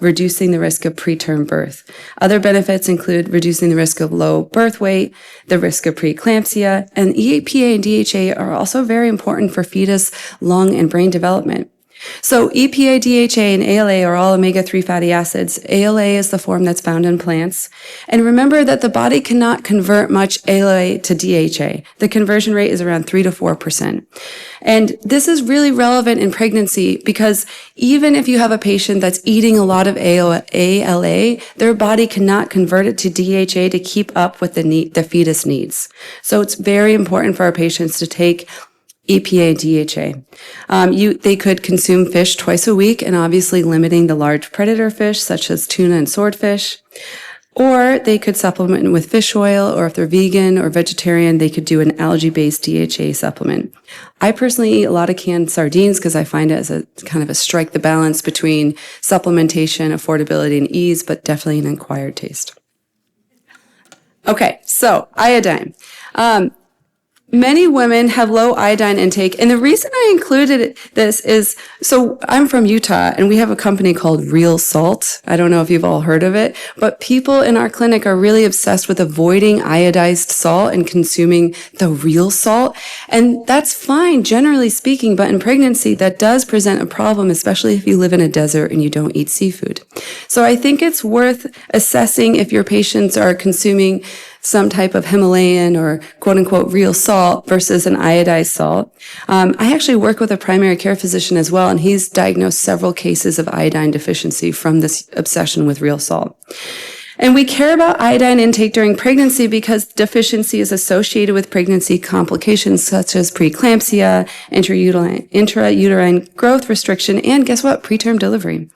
reducing the risk of preterm birth. Other benefits include reducing the risk of low birth weight, the risk of preeclampsia, and EPA and DHA are also very important for fetus, lung, and brain development. So EPA, DHA, and ALA are all omega-3 fatty acids. ALA is the form that's found in plants. And remember that the body cannot convert much ALA to DHA. The conversion rate is around 3 to 4%. And this is really relevant in pregnancy because even if you have a patient that's eating a lot of ALA, their body cannot convert it to DHA to keep up with the fetus needs. So it's very important for our patients to take EPA, DHA. They could consume fish twice a week and obviously limiting the large predator fish such as tuna and swordfish. Or they could supplement with fish oil, or if they're vegan or vegetarian, they could do an algae-based DHA supplement. I personally eat a lot of canned sardines because I find it as a kind of a strike the balance between supplementation, affordability, and ease, but definitely an acquired taste. Okay, so iodine. Many women have low iodine intake, and the reason I included this is, so I'm from Utah, and we have a company called Real Salt. I don't know if you've all heard of it, but people in our clinic are really obsessed with avoiding iodized salt and consuming the real salt, and that's fine, generally speaking, but in pregnancy, that does present a problem, especially if you live in a desert and you don't eat seafood. So I think it's worth assessing if your patients are consuming some type of Himalayan or quote unquote real salt versus an iodized salt. I actually work with a primary care physician as well, and he's diagnosed several cases of iodine deficiency from this obsession with real salt. And we care about iodine intake during pregnancy because deficiency is associated with pregnancy complications such as preeclampsia, intrauterine growth restriction, and guess what? Preterm delivery,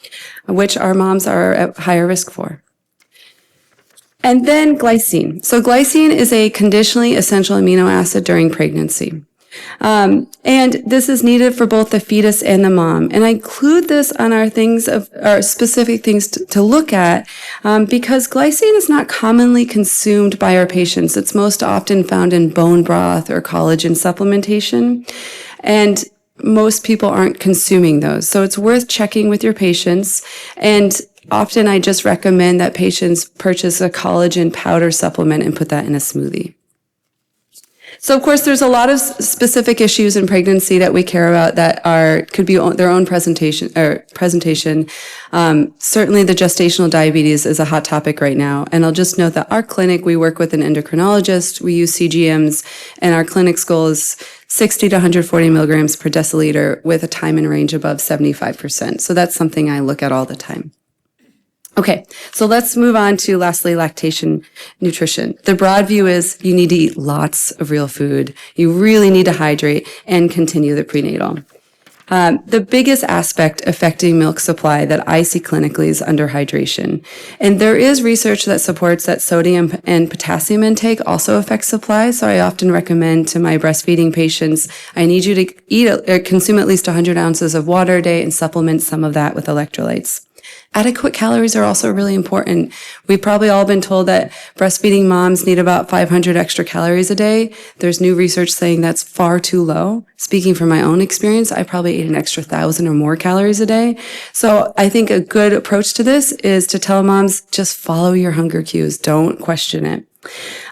which our moms are at higher risk for. And then glycine. So glycine is a conditionally essential amino acid during pregnancy. And this is needed for both the fetus and the mom. And I include this on our specific things to look at, because glycine is not commonly consumed by our patients. It's most often found in bone broth or collagen supplementation. And most people aren't consuming those. So it's worth checking with your patients. And often I just recommend that patients purchase a collagen powder supplement and put that in a smoothie. So of course, there's a lot of specific issues in pregnancy that we care about that could be their own presentation. Certainly the gestational diabetes is a hot topic right now. And I'll just note that our clinic, we work with an endocrinologist, we use CGMs, and our clinic's goal is 60 to 140 milligrams per deciliter with a time in range above 75%. So that's something I look at all the time. Okay, so let's move on to lastly, lactation nutrition. The broad view is you need to eat lots of real food. You really need to hydrate and continue the prenatal. The biggest aspect affecting milk supply that I see clinically is underhydration. And there is research that supports that sodium and potassium intake also affects supply. So I often recommend to my breastfeeding patients, I need you to eat or consume at least 100 ounces of water a day and supplement some of that with electrolytes. Adequate calories are also really important. We've probably all been told that breastfeeding moms need about 500 extra calories a day. There's new research saying that's far too low. Speaking from my own experience, I probably ate an extra 1,000 or more calories a day. So I think a good approach to this is to tell moms, just follow your hunger cues. Don't question it.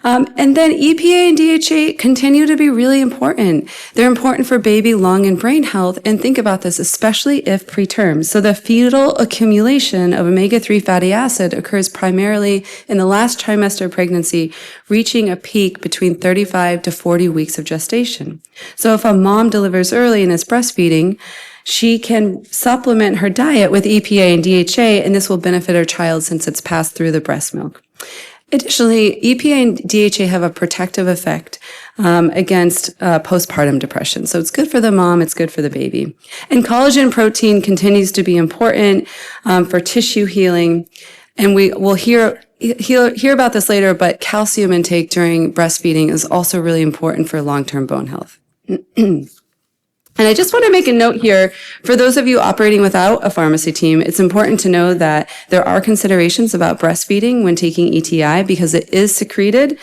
And then EPA and DHA continue to be really important. They're important for baby, lung, and brain health. And think about this, especially if preterm. So the fetal accumulation of omega-3 fatty acid occurs primarily in the last trimester of pregnancy, reaching a peak between 35 to 40 weeks of gestation. So if a mom delivers early and is breastfeeding, she can supplement her diet with EPA and DHA, and this will benefit her child since it's passed through the breast milk. Additionally, EPA and DHA have a protective effect against postpartum depression. So it's good for the mom, it's good for the baby. And collagen protein continues to be important for tissue healing. And we will hear about this later, but calcium intake during breastfeeding is also really important for long-term bone health. And I just want to make a note here, for those of you operating without a pharmacy team, it's important to know that there are considerations about breastfeeding when taking ETI because it is secreted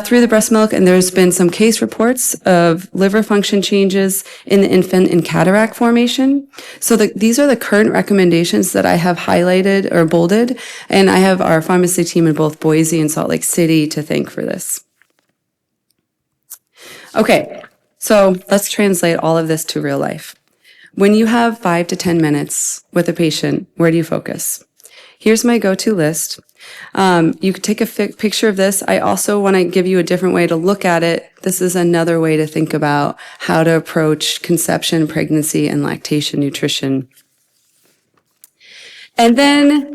through the breast milk, and there's been some case reports of liver function changes in the infant and cataract formation. So these are the current recommendations that I have highlighted or bolded, and I have our pharmacy team in both Boise and Salt Lake City to thank for this. Okay. So let's translate all of this to real life. When you have 5 to 10 minutes with a patient, where do you focus? Here's my go-to list. You could take a picture of this. I also want to give you a different way to look at it. This is another way to think about how to approach conception, pregnancy, and lactation nutrition. And then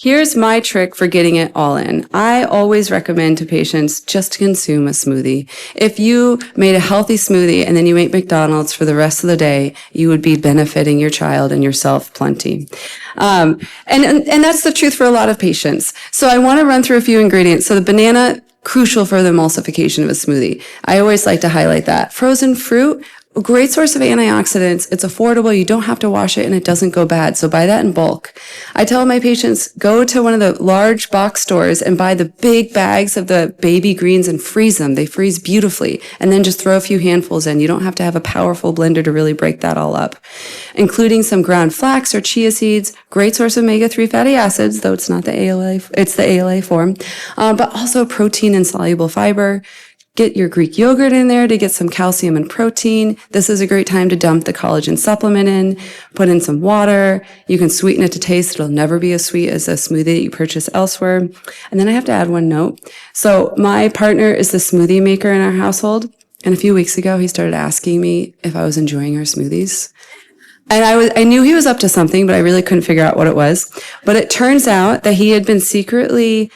here's my trick for getting it all in. I always recommend to patients just to consume a smoothie. If you made a healthy smoothie and then you ate McDonald's for the rest of the day, you would be benefiting your child and yourself plenty. And that's the truth for a lot of patients. So I want to run through a few ingredients. So the banana, crucial for the emulsification of a smoothie. I always like to highlight that. Frozen fruit, A great source of antioxidants. It's affordable. You don't have to wash it and it doesn't go bad. So buy that in bulk. I tell my patients, go to one of the large box stores and buy the big bags of the baby greens and freeze them. They freeze beautifully. And then just throw a few handfuls in. You don't have to have a powerful blender to really break that all up. Including some ground flax or chia seeds. Great source of omega-3 fatty acids, though it's not the ALA, it's the ALA form. But also protein and soluble fiber. Get your Greek yogurt in there to get some calcium and protein. This is a great time to dump the collagen supplement in, put in some water. You can sweeten it to taste. It'll never be as sweet as a smoothie that you purchase elsewhere. And then I have to add one note. So my partner is the smoothie maker in our household. And a few weeks ago, he started asking me if I was enjoying our smoothies. And I knew he was up to something, but I really couldn't figure out what it was. But it turns out that he had been secretly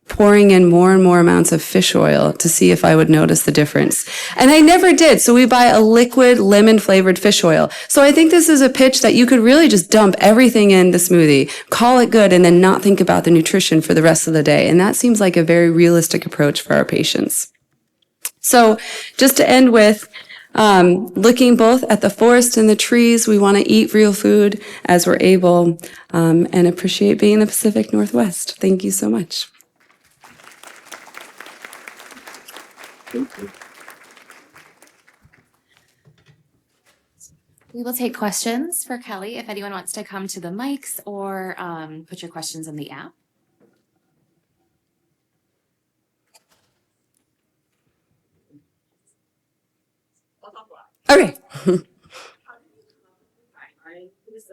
pouring in more and more amounts of fish oil to see if I would notice the difference. And I never did. So we buy a liquid lemon flavored fish oil. So I think this is a pitch that you could really just dump everything in the smoothie, call it good, and then not think about the nutrition for the rest of the day. And that seems like a very realistic approach for our patients. So just to end with, looking both at the forest and the trees, we want to eat real food as we're able, and appreciate being in the Pacific Northwest. Thank you so much. We will take questions for Kelly if anyone wants to come to the mics or put your questions in the app. Okay. I do 75%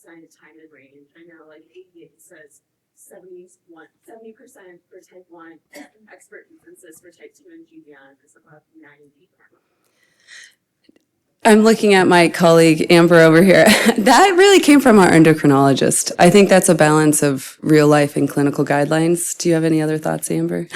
time and range. I know like 88 says 70% for type 1, expert consensus for type 2 and GBM is about 90. I'm looking at my colleague Amber over here. That really came from our endocrinologist. I think that's a balance of real life and clinical guidelines. Do you have any other thoughts, Amber?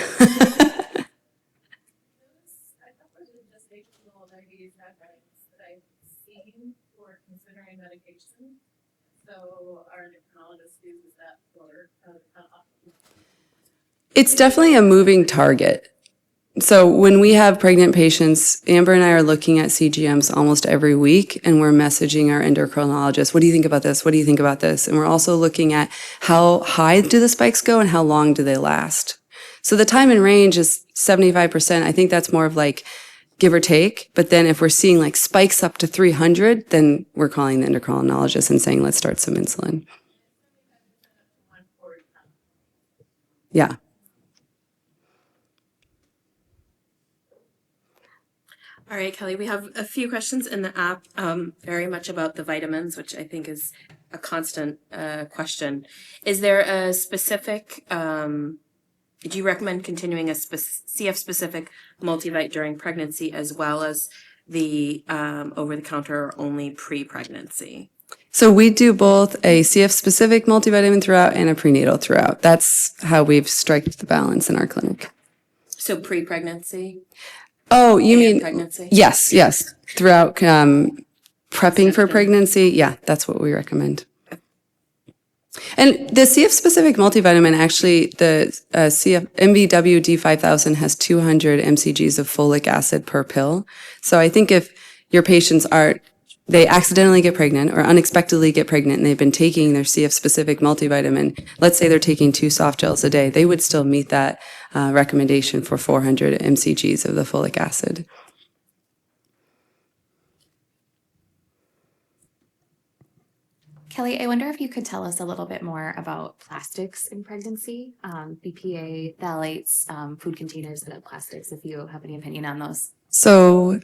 It's definitely a moving target. So when we have pregnant patients, Amber and I are looking at CGMs almost every week, and we're messaging our endocrinologist, what do you think about this? What do you think about this? And we're also looking at how high do the spikes go and how long do they last? So the time in range is 75%. I think that's more of like give or take. But then if we're seeing like spikes up to 300, then we're calling the endocrinologist and saying, let's start some insulin. Yeah. All right, Kelly, we have a few questions in the app, very much about the vitamins, which I think is a constant question. Is there a specific, do you recommend continuing a CF-specific multivite during pregnancy as well as the over-the-counter or only pre-pregnancy? So we do both a CF-specific multivitamin throughout and a prenatal throughout. That's how we've struck the balance in our clinic. So pre-pregnancy? Oh, you mean pregnancy? Yes. Throughout prepping for pregnancy, yeah, that's what we recommend. And the CF-specific multivitamin, actually, the MVW D5000 has 200 mcgs of folic acid per pill. So I think if your patients they accidentally get pregnant or unexpectedly get pregnant and they've been taking their CF-specific multivitamin, let's say they're taking 2 soft gels a day, they would still meet that recommendation for 400 mcgs of the folic acid. Kelly, I wonder if you could tell us a little bit more about plastics in pregnancy, BPA, phthalates, food containers and plastics, if you have any opinion on those. So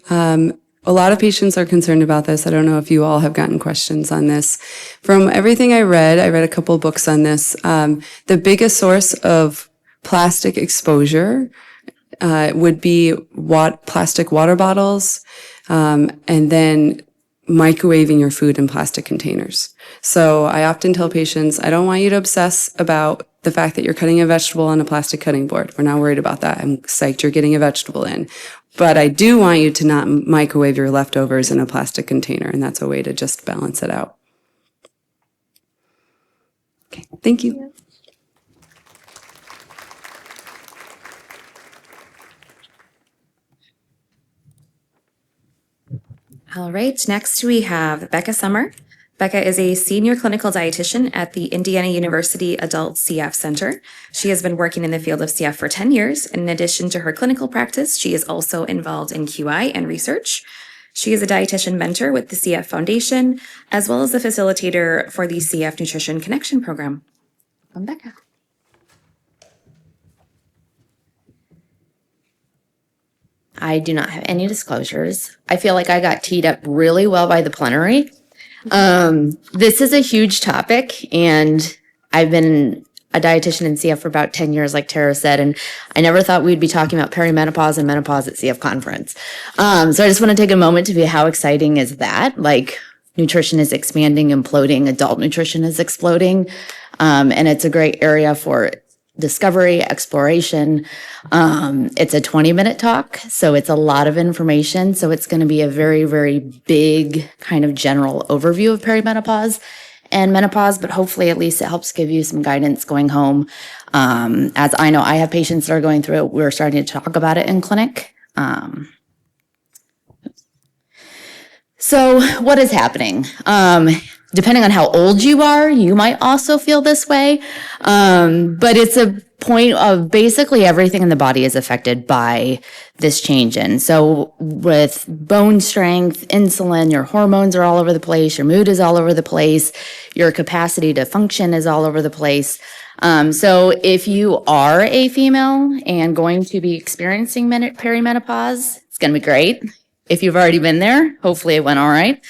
a lot of patients are concerned about this. I don't know if you all have gotten questions on this. From everything I read a couple of books on this. The biggest source of plastic exposure would be plastic water bottles, and then microwaving your food in plastic containers. So I often tell patients, I don't want you to obsess about the fact that you're cutting a vegetable on a plastic cutting board. We're not worried about that. I'm psyched you're getting a vegetable in. But I do want you to not microwave your leftovers in a plastic container, and that's a way to just balance it out. Okay, thank you. All right, next we have Becca Summer. Becca is a senior clinical dietitian at the Indiana University Adult CF Center. She has been working in the field of CF for 10 years. In addition to her clinical practice, she is also involved in QI and research. She is a dietitian mentor with the CF Foundation, as well as the facilitator for the CF Nutrition Connection Program. Becca. I do not have any disclosures. I feel like I got teed up really well by the plenary. This is a huge topic, and I've been a dietitian in CF for about 10 years, like Tara said, and I never thought we'd be talking about perimenopause and menopause at CF conference. So I just want to take a moment to be how exciting is that? Like, nutrition is expanding, imploding, adult nutrition is exploding, and it's a great area for discovery, exploration. It's a 20-minute talk, so it's a lot of information. So it's going to be a very, very big kind of general overview of perimenopause and menopause, but hopefully at least it helps give you some guidance going home. As I know, I have patients that are going through it. We're starting to talk about it in clinic. So what is happening? Depending on how old you are, you might also feel this way. But it's a point of basically everything in the body is affected by this change in. So with bone strength, insulin, your hormones are all over the place, your mood is all over the place, your capacity to function is all over the place. So if you are a female and going to be experiencing perimenopause, it's going to be great. If you've already been there, hopefully it went all right.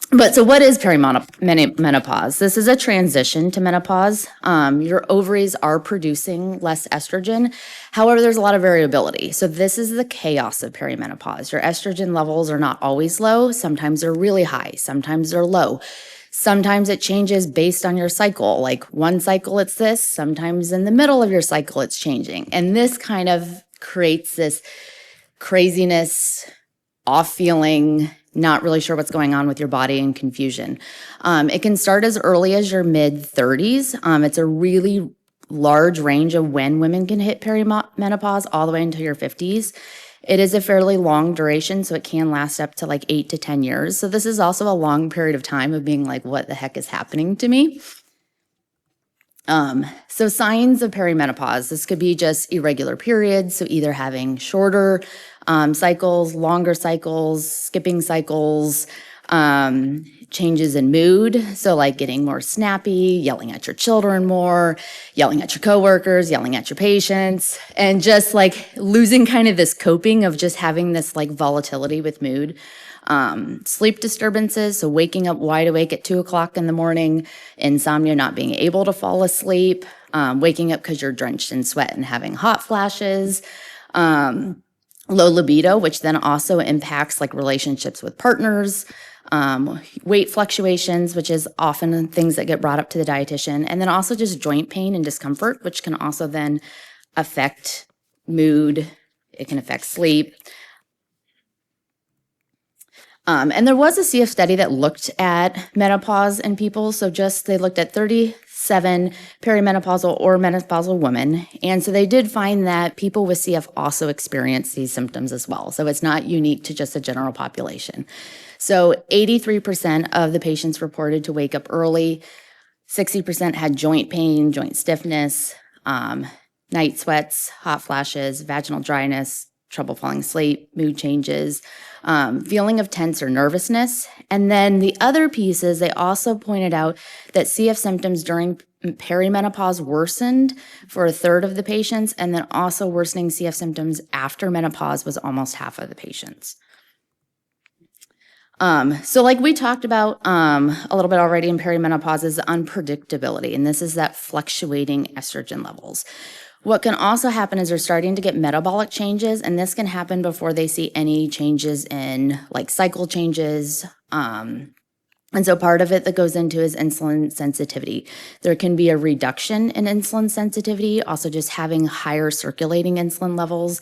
But so what is perimenopause? This is a transition to menopause. Your ovaries are producing less estrogen. However, there's a lot of variability. So this is the chaos of perimenopause. Your estrogen levels are not always low. Sometimes they're really high. Sometimes they're low. Sometimes it changes based on your cycle. Like one cycle it's this, sometimes in the middle of your cycle it's changing. And this kind of creates this craziness, off feeling, not really sure what's going on with your body, and confusion. It can start as early as your mid-30s. It's a really large range of when women can hit perimenopause all the way into your 50s. It is a fairly long duration, so it can last up to like 8 to 10 years. So this is also a long period of time of being like, what the heck is happening to me? So signs of perimenopause, this could be just irregular periods, so either having shorter cycles, longer cycles, skipping cycles, changes in mood, so like getting more snappy, yelling at your children more, yelling at your coworkers, yelling at your patients, and just like losing kind of this coping of just having this like volatility with mood. Sleep disturbances, so waking up wide awake at 2 o'clock in the morning, insomnia, not being able to fall asleep, waking up because you're drenched in sweat and having hot flashes, low libido, which then also impacts like relationships with partners, weight fluctuations, which is often things that get brought up to the dietitian, and then also just joint pain and discomfort, which can also then affect mood. It can affect sleep. And there was a CF study that looked at menopause in people. So they looked at 37 perimenopausal or menopausal women. And so they did find that people with CF also experience these symptoms as well. So it's not unique to just the general population. So 83% of the patients reported to wake up early. 60% had joint pain, joint stiffness, night sweats, hot flashes, vaginal dryness, trouble falling asleep, mood changes, feeling of tense or nervousness. And then the other piece is they also pointed out that CF symptoms during perimenopause worsened for a third of the patients, and then also worsening CF symptoms after menopause was almost half of the patients. So like we talked about a little bit already in perimenopause is unpredictability, and this is that fluctuating estrogen levels. What can also happen is they're starting to get metabolic changes, and this can happen before they see any changes in like cycle changes. And so part of it that goes into is insulin sensitivity. There can be a reduction in insulin sensitivity, also just having higher circulating insulin levels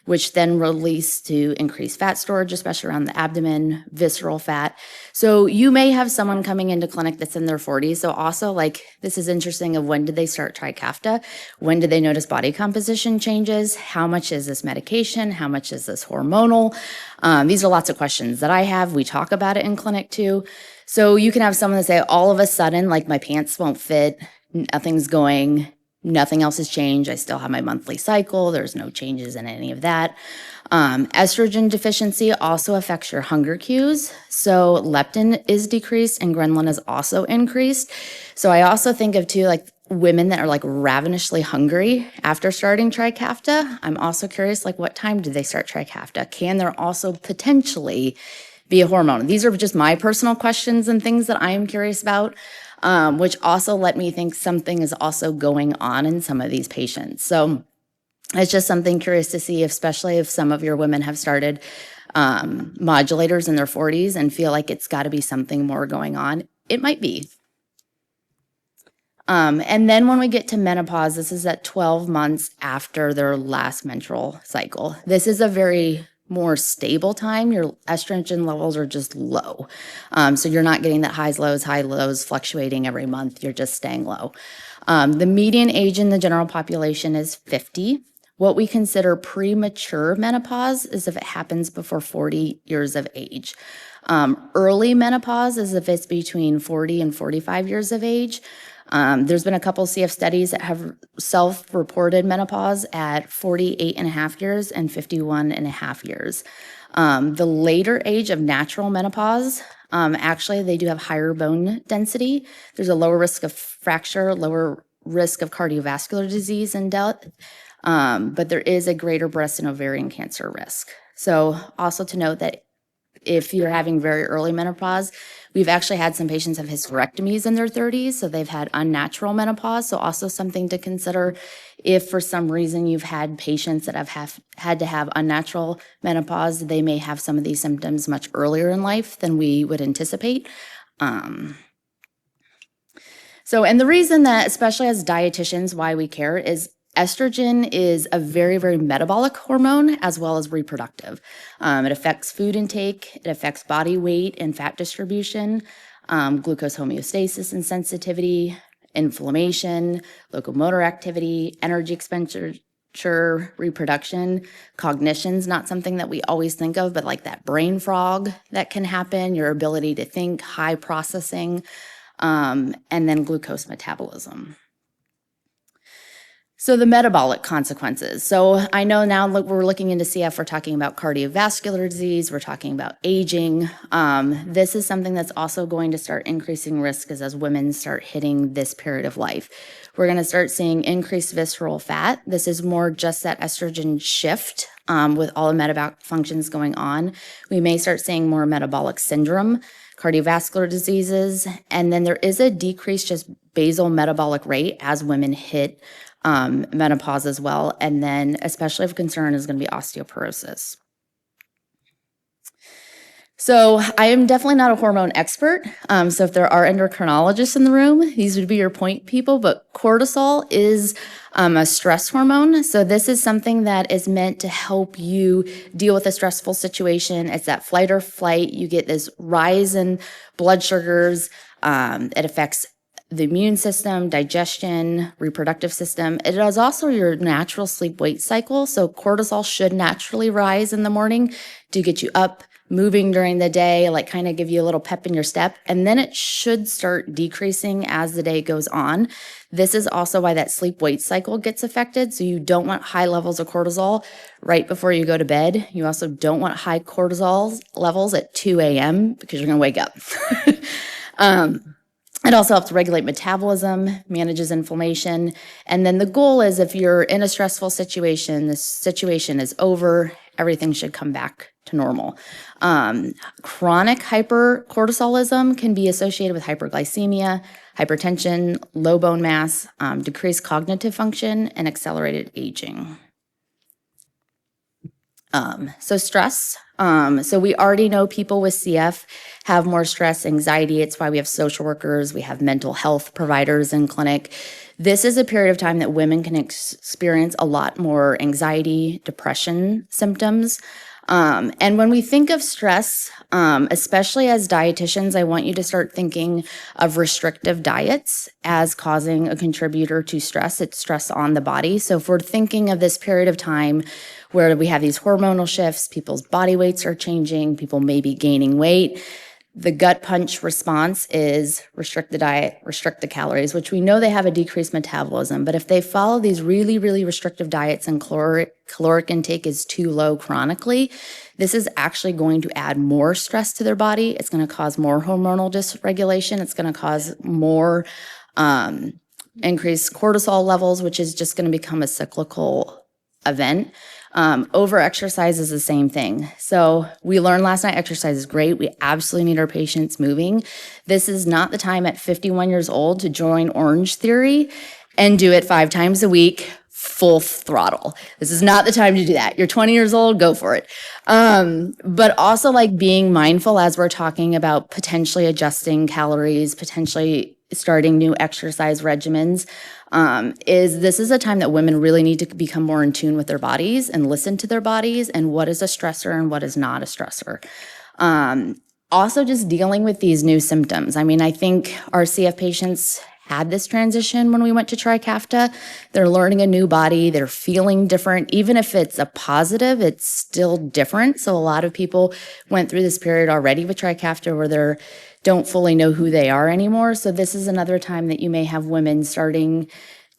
which then release to increase fat storage, especially around the abdomen, visceral fat. So you may have someone coming into clinic that's in their 40s. So also like, this is interesting of when did they start Trikafta? When did they notice body composition changes? How much is this medication? How much is this hormonal? These are lots of questions that I have. We talk about it in clinic too. So you can have someone that say, all of a sudden, like my pants won't fit, nothing's going, nothing else has changed. I still have my monthly cycle. There's no changes in any of that. Estrogen deficiency also affects your hunger cues. So leptin is decreased and ghrelin is also increased. So I also think of too, like women that are like ravenously hungry after starting Trikafta. I'm also curious, like what time did they start Trikafta? Can there also potentially be a hormone? These are just my personal questions and things that I am curious about. Which also let me think something is also going on in some of these patients. So it's just something curious to see, especially if some of your women have started modulators in their 40s and feel like it's got to be something more going on. It might be. And then when we get to menopause, this is at 12 months after their last menstrual cycle. This is a very more stable time. Your estrogen levels are just low. So you're not getting that high lows fluctuating every month. You're just staying low. The median age in the general population is 50. What we consider premature menopause is if it happens before 40 years of age. Early menopause is if it's between 40 and 45 years of age. There's been a couple CF studies that have self-reported menopause at 48 and a half years and 51 and a half years. The later age of natural menopause, actually they do have higher bone density. There's a lower risk of fracture, lower risk of cardiovascular disease and death, but there is a greater breast and ovarian cancer risk. So also to note that if you're having very early menopause, we've actually had some patients have hysterectomies in their 30s, so they've had unnatural menopause. So also something to consider if for some reason you've had patients that have had to have unnatural menopause, they may have some of these symptoms much earlier in life than we would anticipate. And the reason that, especially as dietitians, why we care is estrogen is a very, very metabolic hormone as well as reproductive. It affects food intake, it affects body weight and fat distribution, glucose homeostasis and sensitivity, inflammation, locomotor activity, energy expenditure, reproduction. Cognition's not something that we always think of, but like that brain fog that can happen, your ability to think, high processing, and then glucose metabolism. So the metabolic consequences. So I know now we're looking into CF, we're talking about cardiovascular disease, we're talking about aging. This is something that's also going to start increasing risk as women start hitting this period of life. We're going to start seeing increased visceral fat. This is more just that estrogen shift with all the metabolic functions going on. We may start seeing more metabolic syndrome, cardiovascular diseases, and then there is a decreased just basal metabolic rate as women hit menopause as well. And then especially of concern is going to be osteoporosis. So I am definitely not a hormone expert. So if there are endocrinologists in the room, these would be your point people, but cortisol is a stress hormone. So this is something that is meant to help you deal with a stressful situation. It's that flight or flight. You get this rise in blood sugars. It affects the immune system, digestion, reproductive system. It is also your natural sleep-wake cycle. So cortisol should naturally rise in the morning to get you up, moving during the day, like kind of give you a little pep in your step. And then it should start decreasing as the day goes on. This is also why that sleep-wake cycle gets affected. So you don't want high levels of cortisol right before you go to bed. You also don't want high cortisol levels at 2 a.m. because you're going to wake up. It also helps regulate metabolism, manages inflammation. And then the goal is if you're in a stressful situation, this situation is over, everything should come back to normal. Chronic hypercortisolism can be associated with hyperglycemia, hypertension, low bone mass, decreased cognitive function, and accelerated aging. So stress. So we already know people with CF have more stress, anxiety. It's why we have social workers, we have mental health providers in clinic. This is a period of time that women can experience a lot more anxiety, depression symptoms. And when we think of stress, especially as dietitians, I want you to start thinking of restrictive diets as causing a contributor to stress. It's stress on the body. So if we're thinking of this period of time where we have these hormonal shifts, people's body weights are changing, people may be gaining weight, the gut punch response is restrict the diet, restrict the calories, which we know they have a decreased metabolism. But if they follow these really, really restrictive diets and caloric intake is too low chronically, this is actually going to add more stress to their body. It's going to cause more hormonal dysregulation. It's going to cause more increased cortisol levels, which is just going to become a cyclical event. Over-exercise is the same thing. So we learned last night exercise is great. We absolutely need our patients moving. This is not the time at 51 years old to join Orange Theory and do it 5 times a week, full throttle. This is not the time to do that. You're 20 years old, go for it. But also like being mindful as we're talking about potentially adjusting calories, potentially starting new exercise regimens. This is a time that women really need to become more in tune with their bodies and listen to their bodies and what is a stressor and what is not a stressor. Also just dealing with these new symptoms. I mean, I think our CF patients had this transition when we went to Trikafta. They're learning a new body, they're feeling different. Even if it's a positive, it's still different. So a lot of people went through this period already with Trikafta where they're don't fully know who they are anymore. So this is another time that you may have women starting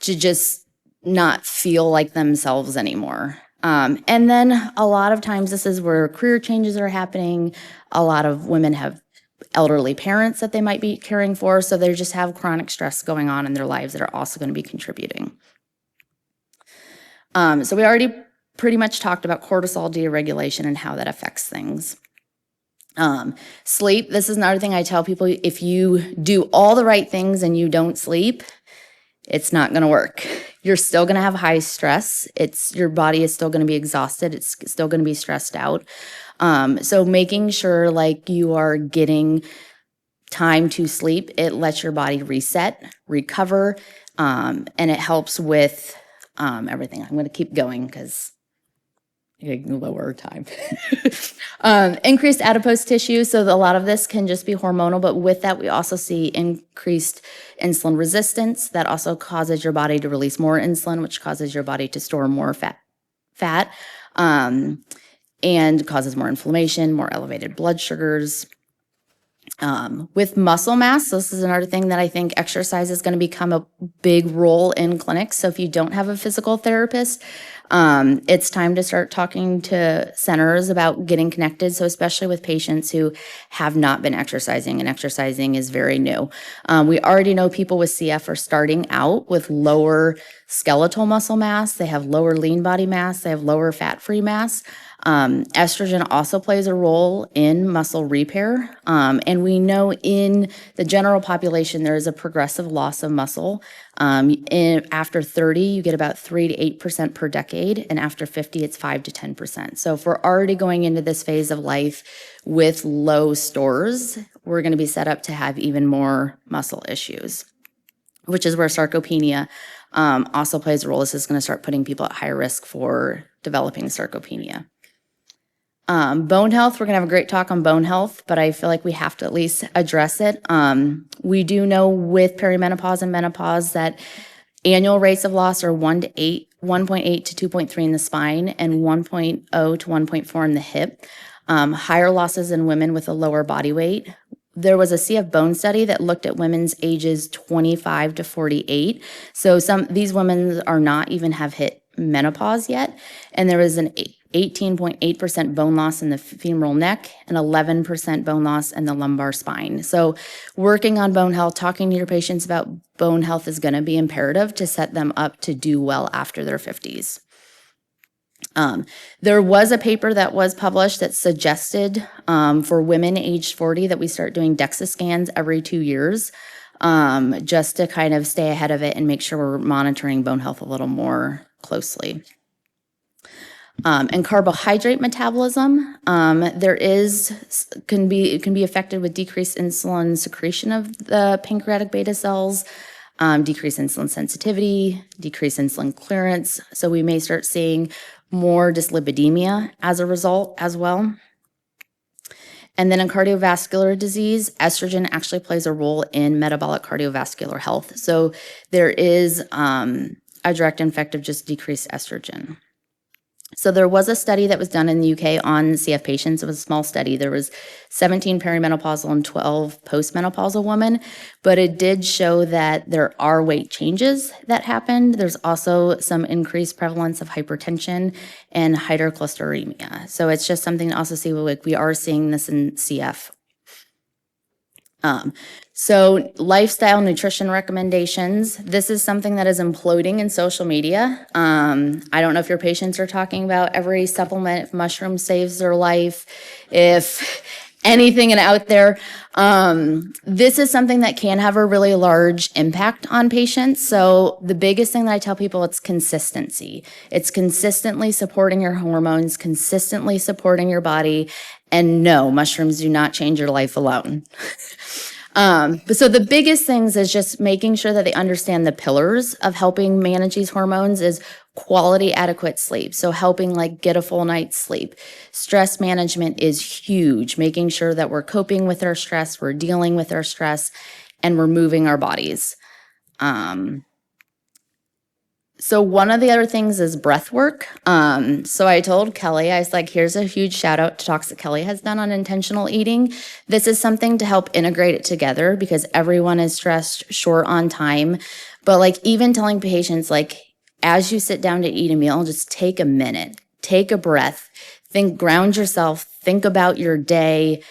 to just not feel like themselves anymore. And then a lot of times this is where career changes are happening. A lot of women have elderly parents that they might be caring for. So they just have chronic stress going on in their lives that are also going to be contributing. So we already pretty much talked about cortisol deregulation and how that affects things. Sleep, this is another thing I tell people, if you do all the right things and you don't sleep, it's not going to work. You're still going to have high stress. Your body is still going to be exhausted. It's still going to be stressed out. So making sure like you are getting time to sleep, it lets your body reset, recover, and it helps with everything. I'm going to keep going because lower time. Increased adipose tissue. So a lot of this can just be hormonal, but with that, we also see increased insulin resistance. That also causes your body to release more insulin, which causes your body to store more fat, and causes more inflammation, more elevated blood sugars. With muscle mass, this is another thing that I think exercise is going to become a big role in clinics. So if you don't have a physical therapist, it's time to start talking to centers about getting connected. So especially with patients who have not been exercising, and exercising is very new. We already know people with CF are starting out with lower skeletal muscle mass. They have lower lean body mass. They have lower fat-free mass. Estrogen also plays a role in muscle repair. And we know in the general population, there is a progressive loss of muscle. After 30, you get about 3 to 8% per decade. And after 50, it's 5 to 10%. So if we're already going into this phase of life with low stores, we're going to be set up to have even more muscle issues, which is where sarcopenia also plays a role. This is going to start putting people at higher risk for developing sarcopenia. Bone health, we're going to have a great talk on bone health, but I feel like we have to at least address it. We do know with perimenopause and menopause that annual rates of loss are 1.8 to 2.3 in the spine and 1.0 to 1.4 in the hip. Higher losses in women with a lower body weight. There was a CF bone study that looked at women's ages 25 to 48. So these women are not even have hit menopause yet. And there was an 18.8% bone loss in the femoral neck and 11% bone loss in the lumbar spine. So working on bone health, talking to your patients about bone health is going to be imperative to set them up to do well after their 50s. There was a paper that was published that suggested for women aged 40 that we start doing DEXA scans every 2 years, just to kind of stay ahead of it and make sure we're monitoring bone health a little more closely. And carbohydrate metabolism, can be affected with decreased insulin secretion of the pancreatic beta cells, decreased insulin sensitivity, decreased insulin clearance. So we may start seeing more dyslipidemia as a result as well. And then in cardiovascular disease, estrogen actually plays a role in metabolic cardiovascular health. So there is a direct effect of just decreased estrogen. So there was a study that was done in the UK on CF patients. It was a small study. There was 17 perimenopausal and 12 postmenopausal women, but it did show that there are weight changes that happened. There's also some increased prevalence of hypertension and hypercholesterolemia. So it's just something to also see, like we are seeing this in CF. So lifestyle nutrition recommendations. This is something that is imploding in social media. I don't know if your patients are talking about every supplement, if mushroom saves their life, if anything out there. This is something that can have a really large impact on patients. So the biggest thing that I tell people, it's consistency. It's consistently supporting your hormones, consistently supporting your body. And no, mushrooms do not change your life alone. But so the biggest things is just making sure that they understand the pillars of helping manage these hormones is quality, adequate sleep. So helping like get a full night's sleep. Stress management is huge, making sure that we're coping with our stress, we're dealing with our stress, and we're moving our bodies. So one of the other things is breath work. So I told Kelly, I was like, here's a huge shout out to talks that Kelly has done on intentional eating. This is something to help integrate it together because everyone is stressed, short on time. But like even telling patients, like, as you sit down to eat a meal, just take a minute, take a breath, ground yourself, think about your day.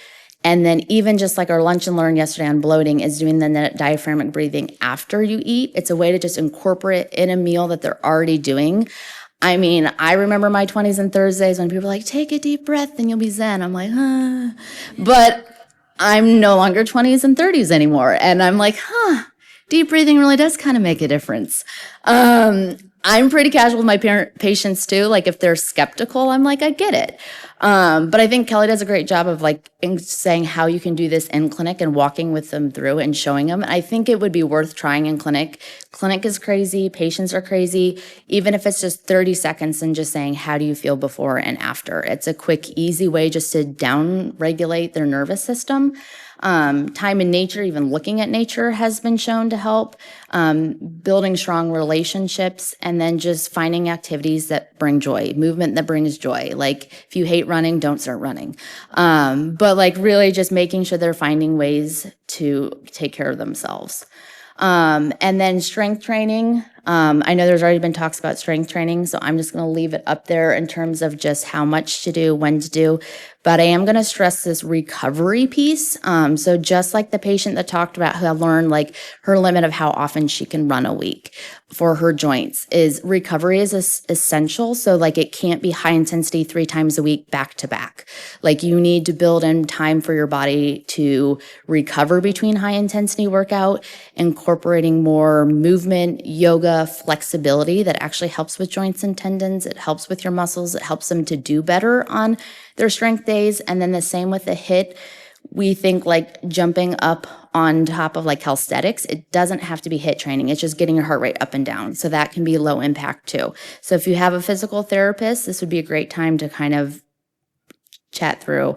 And then even just like our lunch and learn yesterday on bloating is doing the diaphragmatic breathing after you eat. It's a way to just incorporate in a meal that they're already doing. I mean, I remember my 20s and Thursdays when people are like, take a deep breath and you'll be zen. I'm like, huh. But I'm no longer 20s and 30s anymore. And I'm like, deep breathing really does kind of make a difference. I'm pretty casual with my patients too. Like if they're skeptical, I'm like, I get it. But I think Kelly does a great job of like saying how you can do this in clinic and walking with them through and showing them. I think it would be worth trying in clinic. Clinic is crazy. Patients are crazy. Even if it's just 30 seconds and just saying, how do you feel before and after? It's a quick, easy way just to down regulate their nervous system. Time in nature, even looking at nature has been shown to help, building strong relationships, and then just finding activities that bring joy, movement that brings joy. Like if you hate running, don't start running. But like really just making sure they're finding ways to take care of themselves. And then strength training. I know there's already been talks about strength training, so I'm just going to leave it up there in terms of just how much to do, when to do. But I am going to stress this recovery piece. So just like the patient that talked about who learned like her limit of how often she can run a week for her joints is recovery is essential. So like it can't be high intensity 3 times a week back to back. Like you need to build in time for your body to recover between high intensity workout, incorporating more movement, yoga, flexibility that actually helps with joints and tendons. It helps with your muscles. It helps them to do better on their strength days. And then the same with the HIIT. We think like jumping up on top of like calisthenics, it doesn't have to be HIIT training. It's just getting your heart rate up and down. So that can be low impact too. So if you have a physical therapist, this would be a great time to kind of chat through.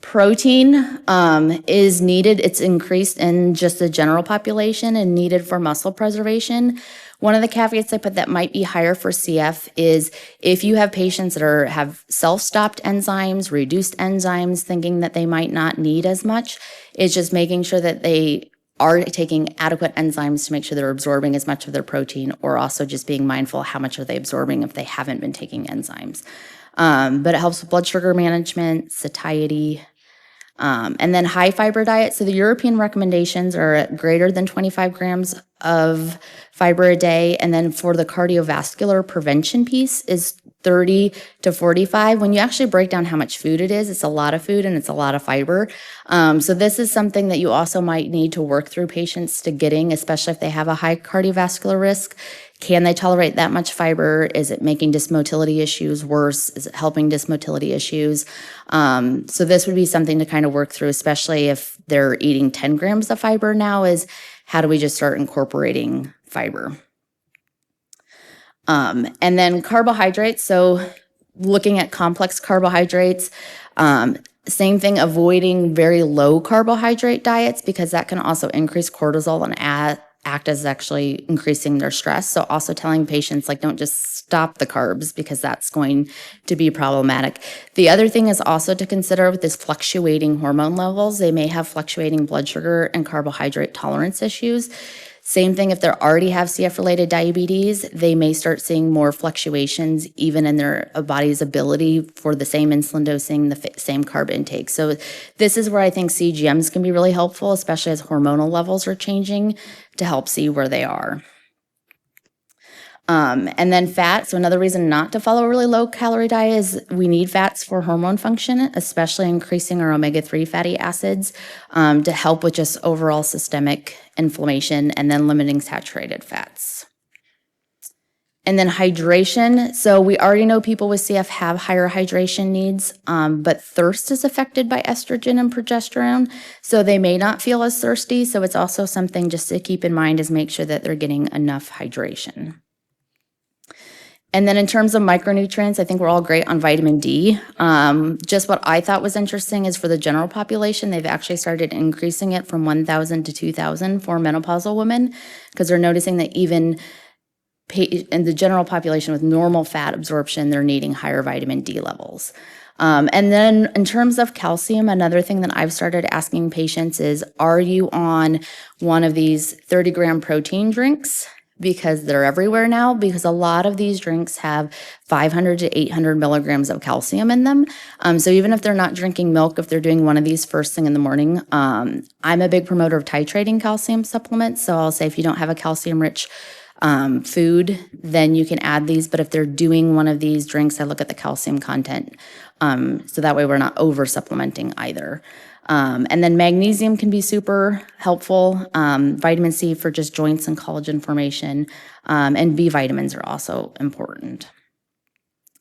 Protein is needed. It's increased in just the general population and needed for muscle preservation. One of the caveats I put that might be higher for CF is if you have patients that have self-stopped enzymes, reduced enzymes, thinking that they might not need as much, it's just making sure that they are taking adequate enzymes to make sure they're absorbing as much of their protein, or also just being mindful how much are they absorbing if they haven't been taking enzymes. But it helps with blood sugar management, satiety, and then high fiber diet. So the European recommendations are greater than 25 grams of fiber a day. And then for the cardiovascular prevention piece is 30 to 45. When you actually break down how much food it is, it's a lot of food and it's a lot of fiber. So this is something that you also might need to work through patients to getting, especially if they have a high cardiovascular risk, Can they tolerate that much fiber? Is it making dysmotility issues worse? Is it helping dysmotility issues? So this would be something to kind of work through, especially if they're eating 10 grams of fiber now, is how do we just start incorporating fiber? And then carbohydrates. So looking at complex carbohydrates, same thing, avoiding very low carbohydrate diets because that can also increase cortisol and act as actually increasing their stress. So also telling patients, like, don't just stop the carbs because that's going to be problematic. The other thing is also to consider with this fluctuating hormone levels. They may have fluctuating blood sugar and carbohydrate tolerance issues. Same thing if they already have CF-related diabetes, they may start seeing more fluctuations even in their body's ability for the same insulin dosing, the same carb intake. So this is where I think CGMs can be really helpful, especially as hormonal levels are changing, to help see where they are. And then fat. So another reason not to follow a really low calorie diet is we need fats for hormone function, especially increasing our omega-3 fatty acids to help with just overall systemic inflammation, and then limiting saturated fats. And then hydration. So we already know people with CF have higher hydration needs, but thirst is affected by estrogen and progesterone. So they may not feel as thirsty. So it's also something just to keep in mind, is make sure that they're getting enough hydration. And then in terms of micronutrients, I think we're all great on vitamin D. Just what I thought was interesting is for the general population, they've actually started increasing it from 1,000 to 2,000 for menopausal women, because they're noticing that even in the general population with normal fat absorption, they're needing higher vitamin D levels. And then in terms of calcium, another thing that I've started asking patients is, are you on one of these 30-gram protein drinks? Because they're everywhere now, because a lot of these drinks have 500 to 800 milligrams of calcium in them. So even if they're not drinking milk, if they're doing one of these first thing in the morning, I'm a big promoter of titrating calcium supplements. So I'll say if you don't have a calcium-rich food, then you can add these. But if they're doing one of these drinks, I look at the calcium content. So that way we're not over supplementing either. And then magnesium can be super helpful. Vitamin C for just joints and collagen formation. And B vitamins are also important.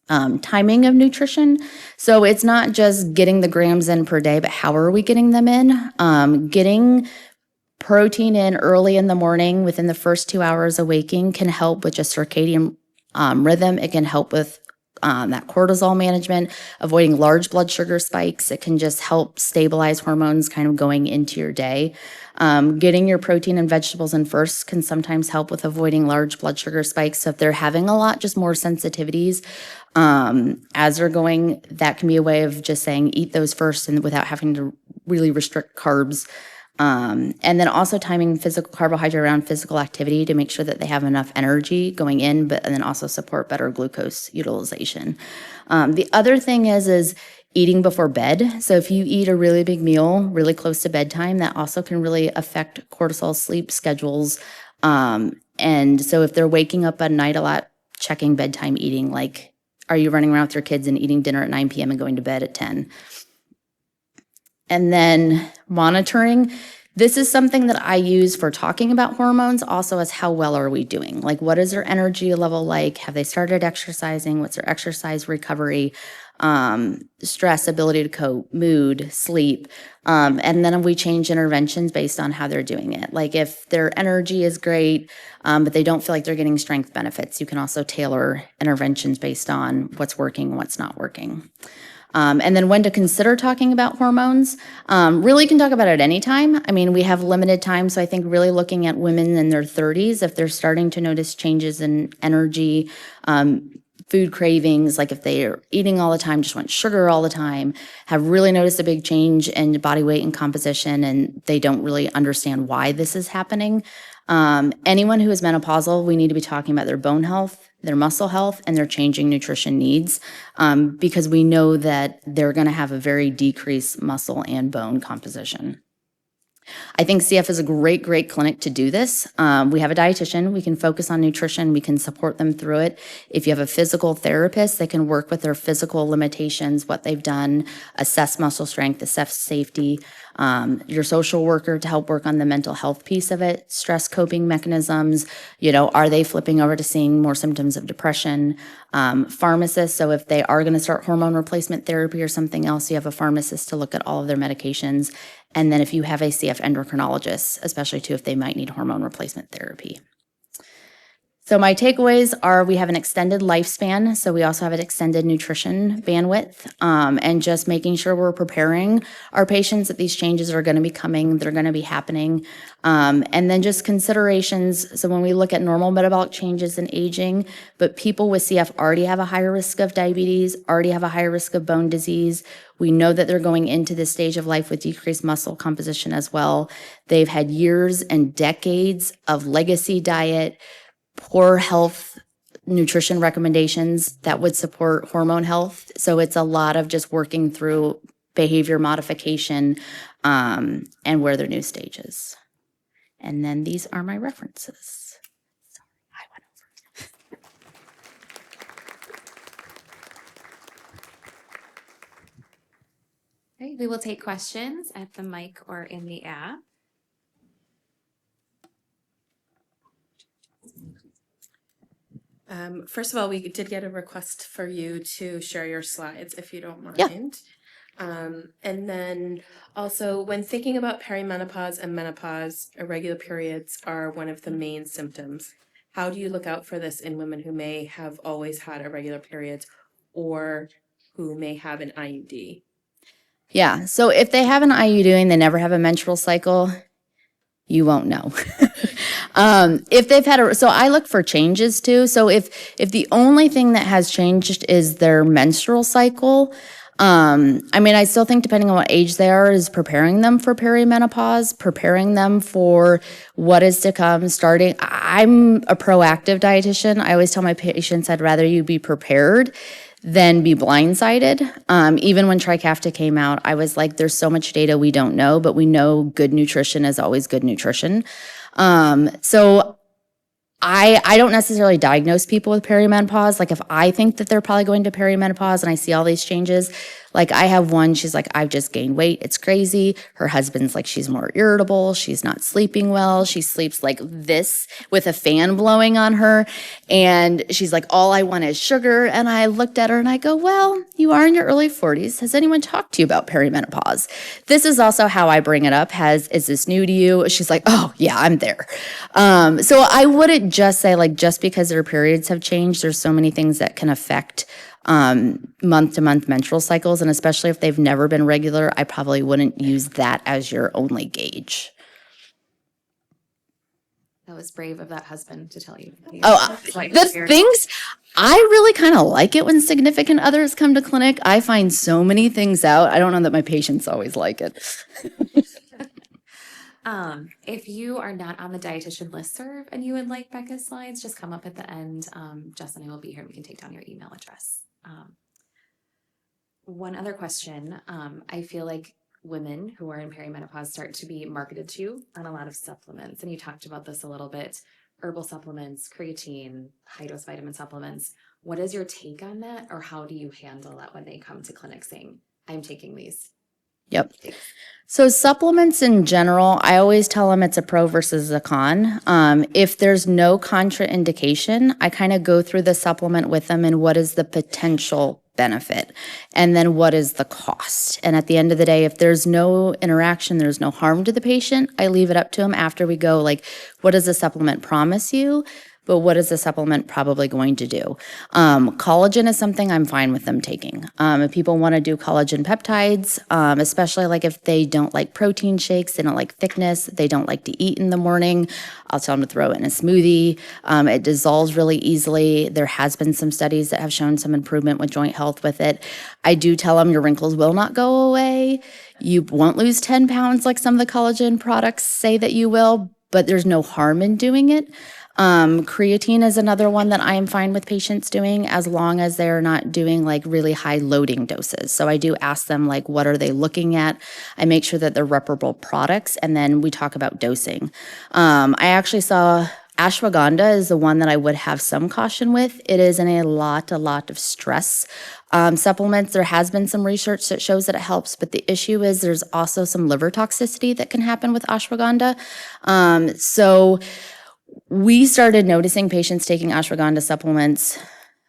Timing of nutrition. So it's not just getting the grams in per day, but how are we getting them in? Getting protein in early in the morning within the first 2 hours of waking can help with just circadian rhythm. It can help with that cortisol management, avoiding large blood sugar spikes. It can just help stabilize hormones kind of going into your day. Getting your protein and vegetables in first can sometimes help with avoiding large blood sugar spikes. So if they're having a lot, just more sensitivities as they're going, that can be a way of just saying, eat those first and without having to really restrict carbs. And then also timing physical carbohydrate around physical activity to make sure that they have enough energy going in, and then also support better glucose utilization. The other thing is eating before bed. So if you eat a really big meal really close to bedtime, that also can really affect cortisol sleep schedules. And so if they're waking up at night a lot, checking bedtime eating, like, are you running around with your kids and eating dinner at 9 p.m. and going to bed at 10? And then monitoring. This is something that I use for talking about hormones, also as how well are we doing? Like, what is their energy level like? Have they started exercising? What's their exercise recovery? Stress, ability to cope, mood, sleep. And then we change interventions based on how they're doing it. Like if their energy is great, but they don't feel like they're getting strength benefits, you can also tailor interventions based on what's working and what's not working. And then when to consider talking about hormones. Really can talk about it at any time. I mean, we have limited time, so I think really looking at women in their 30s, if they're starting to notice changes in energy, food cravings, like if they are eating all the time, just want sugar all the time, have really noticed a big change in body weight and composition, and they don't really understand why this is happening. Anyone who is menopausal, we need to be talking about their bone health, their muscle health, and their changing nutrition needs, because we know that they're going to have a very decreased muscle and bone composition. I think CF is a great, great clinic to do this. We have a dietitian. We can focus on nutrition. We can support them through it. If you have a physical therapist, they can work with their physical limitations, what they've done, assess muscle strength, assess safety. Your social worker to help work on the mental health piece of it, stress coping mechanisms. Are they flipping over to seeing more symptoms of depression? Pharmacists, so if they are going to start hormone replacement therapy or something else, you have a pharmacist to look at all of their medications. And then if you have a CF endocrinologist, especially too if they might need hormone replacement therapy. So my takeaways are we have an extended lifespan, so we also have an extended nutrition bandwidth, and just making sure we're preparing our patients that these changes are going to be coming, they're going to be happening, and then just considerations. So when we look at normal metabolic changes in aging, but people with CF already have a higher risk of diabetes, already have a higher risk of bone disease. We know that they're going into this stage of life with decreased muscle composition as well. They've had years and decades of legacy diet, poor health nutrition recommendations that would support hormone health. So it's a lot of just working through behavior modification and where their new stages. And then these are my references. Sorry, I went over. Okay, we will take questions at the mic or in the app. First of all, we did get a request for you to share your slides, if you don't mind. Yeah. And then also, when thinking about perimenopause and menopause, irregular periods are one of the main symptoms. How do you look out for this in women who may have always had irregular periods or who may have an IUD? Yeah, so if they have an IUD and they never have a menstrual cycle, you won't know. If they've had so I look for changes too. So if the only thing that has changed is their menstrual cycle, I still think depending on what age they are is preparing them for perimenopause, preparing them for what is to come starting. I'm a proactive dietitian. I always tell my patients I'd rather you be prepared than be blindsided. Even when Trikafta came out, I was like, there's so much data we don't know, but we know good nutrition is always good nutrition. So I don't necessarily diagnose people with perimenopause. Like if I think that they're probably going to perimenopause and I see all these changes, like I have one, she's like, I've just gained weight. It's crazy. Her husband's like, she's more irritable. She's not sleeping well. She sleeps like this with a fan blowing on her. And she's like, all I want is sugar. And I looked at her and I go, well, you are in your early 40s. Has anyone talked to you about perimenopause? This is also how I bring it up. Is this new to you? She's like, oh yeah, I'm there. So I wouldn't just say like, just because their periods have changed, there's so many things that can affect month-to-month menstrual cycles, and especially if they've never been regular, I probably wouldn't use that as your only gauge. That was brave of that husband to tell you. The things, I really kind of like it when significant others come to clinic. I find so many things out. I don't know that my patients always like it. If you are not on the dietitian listserv and you would like Becca's slides, just come up at the end. Jess and I will be here and we can take down your email address. One other question. I feel like women who are in perimenopause start to be marketed to on a lot of supplements. And you talked about this a little bit, herbal supplements, creatine, high dose vitamin supplements. What is your take on that? Or how do you handle that when they come to clinic saying, I'm taking these? Yep. So supplements in general, I always tell them it's a pro versus a con. If there's no contraindication, I kind of go through the supplement with them and what is the potential benefit and then what is the cost. And at the end of the day, if there's no interaction, there's no harm to the patient, I leave it up to them after we go like, what does the supplement promise you? But what is the supplement probably going to do? Collagen is something I'm fine with them taking. If people want to do collagen peptides, especially like if they don't like protein shakes, they don't like thickness, they don't like to eat in the morning, I'll tell them to throw it in a smoothie. It dissolves really easily. There has been some studies that have shown some improvement with joint health with it. I do tell them your wrinkles will not go away. You won't lose 10 pounds like some of the collagen products say that you will, but there's no harm in doing it. Creatine is another one that I am fine with patients doing as long as they're not doing like really high loading doses. So I do ask them like, what are they looking at? I make sure that they're reparable products, and then we talk about dosing. I actually saw ashwagandha is the one that I would have some caution with. It is in a lot of stress supplements. There has been some research that shows that it helps, but the issue is there's also some liver toxicity that can happen with ashwagandha. So we started noticing patients taking ashwagandha supplements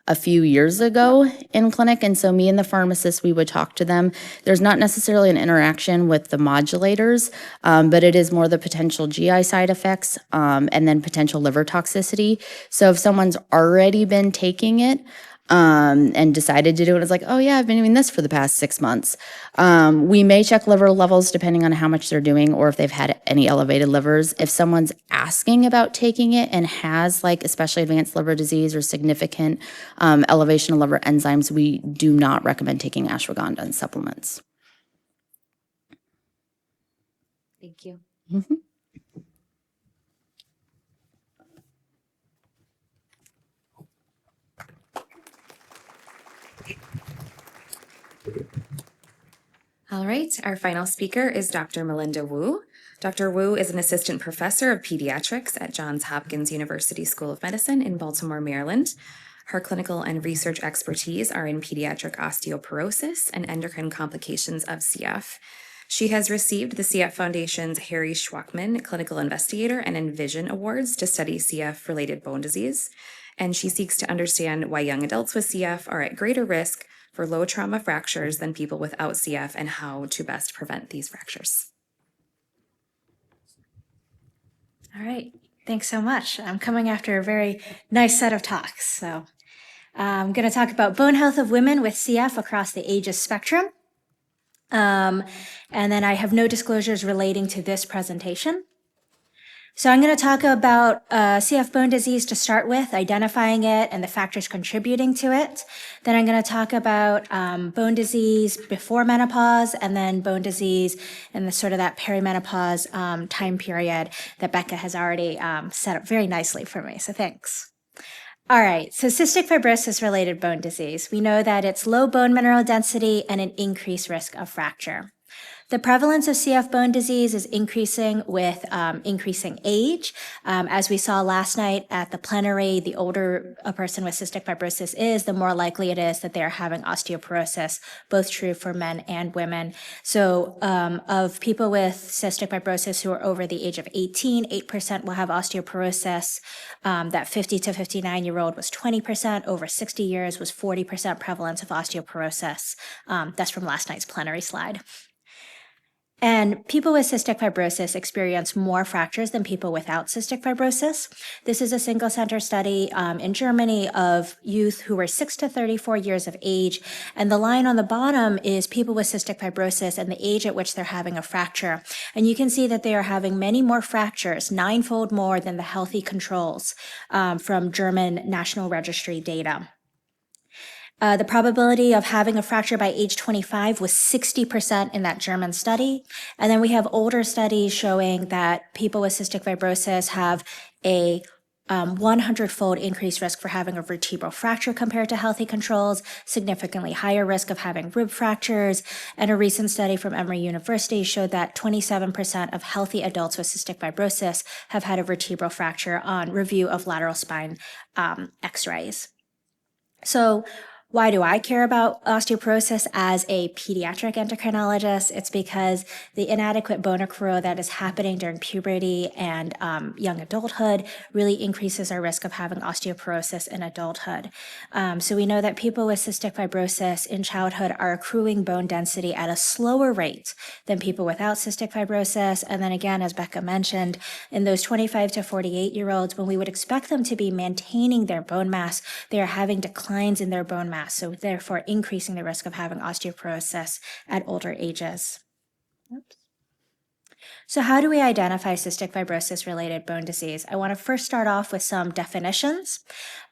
a few years ago in clinic. And so me and the pharmacist, we would talk to them. There's not necessarily an interaction with the modulators, but it is more the potential GI side effects and then potential liver toxicity. So if someone's already been taking it, and decided to do it. It's like, oh yeah, I've been doing this for the past 6 months. We may check liver levels depending on how much they're doing or if they've had any elevated livers. If someone's asking about taking it and has like especially advanced liver disease or significant elevation of liver enzymes, we do not recommend taking ashwagandha and supplements. Thank you. All right, our final speaker is Dr. Melinda Wu. Dr. Wu is an assistant professor of pediatrics at Johns Hopkins University School of Medicine in Baltimore, Maryland. Her clinical and research expertise are in pediatric osteoporosis and endocrine complications of CF. She has received the CF Foundation's Harry Schwachman Clinical Investigator and Envision Awards to study CF-related bone disease, and she seeks to understand why young adults with CF are at greater risk for low trauma fractures than people without CF and how to best prevent these fractures. All right, thanks so much. I'm coming after a very nice set of talks. So I'm going to talk about bone health of women with CF across the ages spectrum. And then I have no disclosures relating to this presentation. So I'm going to talk about CF bone disease to start with, identifying it and the factors contributing to it. Then I'm going to talk about bone disease before menopause, and then bone disease in the sort of that perimenopause time period that Becca has already set up very nicely for me. So thanks. All right, so cystic fibrosis related bone disease. We know that it's low bone mineral density and an increased risk of fracture. The prevalence of CF bone disease is increasing with increasing age. As we saw last night at the plenary, the older a person with cystic fibrosis is, the more likely it is that they are having osteoporosis, both true for men and women. So of people with cystic fibrosis who are over the age of 18, 8% will have osteoporosis. That 50 to 59-year-old was 20%. Over 60 years was 40% prevalence of osteoporosis. That's from last night's plenary slide. And people with cystic fibrosis experience more fractures than people without cystic fibrosis. This is a single center study in Germany of youth who were 6 to 34 years of age. And the line on the bottom is people with cystic fibrosis and the age at which they're having a fracture. And you can see that they are having many more fractures, 9-fold more than the healthy controls from German National Registry data. The probability of having a fracture by age 25 was 60% in that German study. And then we have older studies showing that people with cystic fibrosis have a 100-fold increased risk for having a vertebral fracture compared to healthy controls, significantly higher risk of having rib fractures. And a recent study from Emory University showed that 27% of healthy adults with cystic fibrosis have had a vertebral fracture on review of lateral spine x-rays. So why do I care about osteoporosis as a pediatric endocrinologist? It's because the inadequate bone accrual that is happening during puberty and young adulthood really increases our risk of having osteoporosis in adulthood. So we know that people with cystic fibrosis in childhood are accruing bone density at a slower rate than people without cystic fibrosis. And then again, as Becca mentioned, in those 25 to 48-year-olds, when we would expect them to be maintaining their bone mass, they are having declines in their bone mass. So therefore increasing the risk of having osteoporosis at older ages. Oops. So how do we identify cystic fibrosis-related bone disease? I want to first start off with some definitions.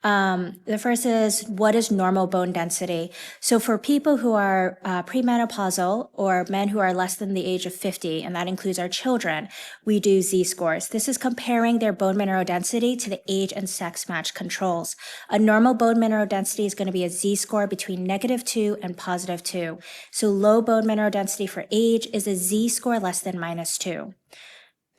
The first is, what is normal bone density? So for people who are premenopausal or men who are less than the age of 50, and that includes our children, we do Z-scores. This is comparing their bone mineral density to the age and sex match controls. A normal bone mineral density is going to be a Z-score between -2 and +2. So low bone mineral density for age is a Z-score less than -2.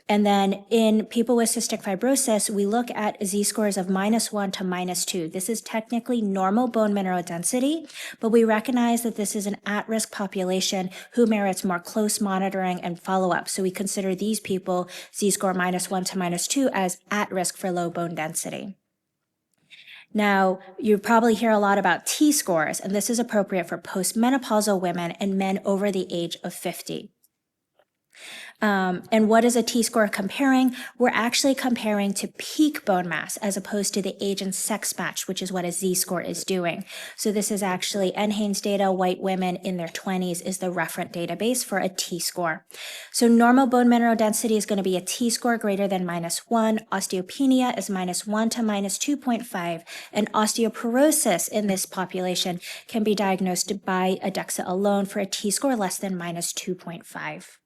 And then in people with cystic fibrosis, we look at Z-scores of -1 to -2. This is technically normal bone mineral density, but we recognize that this is an at-risk population who merits more close monitoring and follow-up. So we consider these people, Z-score -1 to -2, as at risk for low bone density. Now, you probably hear a lot about T-scores, and this is appropriate for postmenopausal women and men over the age of 50. And what is a T-score comparing? We're actually comparing to peak bone mass as opposed to the age and sex match, which is what a Z-score is doing. So this is actually NHANES data. White women in their 20s is the referent database for a T-score. So normal bone mineral density is going to be a T-score greater than -1. Osteopenia is -1 to -2.5. And osteoporosis in this population can be diagnosed by a DEXA alone for a T-score less than -2.5.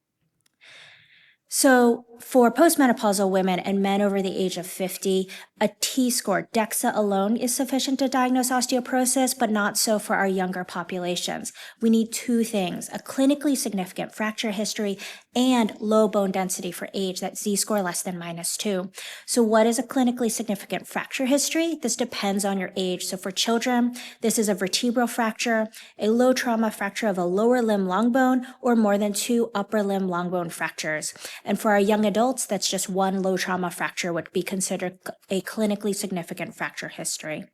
So for postmenopausal women and men over the age of 50, a T-score, DEXA alone, is sufficient to diagnose osteoporosis, but not so for our younger populations. We need two things: a clinically significant fracture history and low bone density for age, that Z-score less than -2. So what is a clinically significant fracture history? This depends on your age. So for children, this is a vertebral fracture, a low trauma fracture of a lower limb long bone, or more than 2 upper limb long bone fractures. And for our young adults, that's just 1 low trauma fracture would be considered a clinically significant fracture history.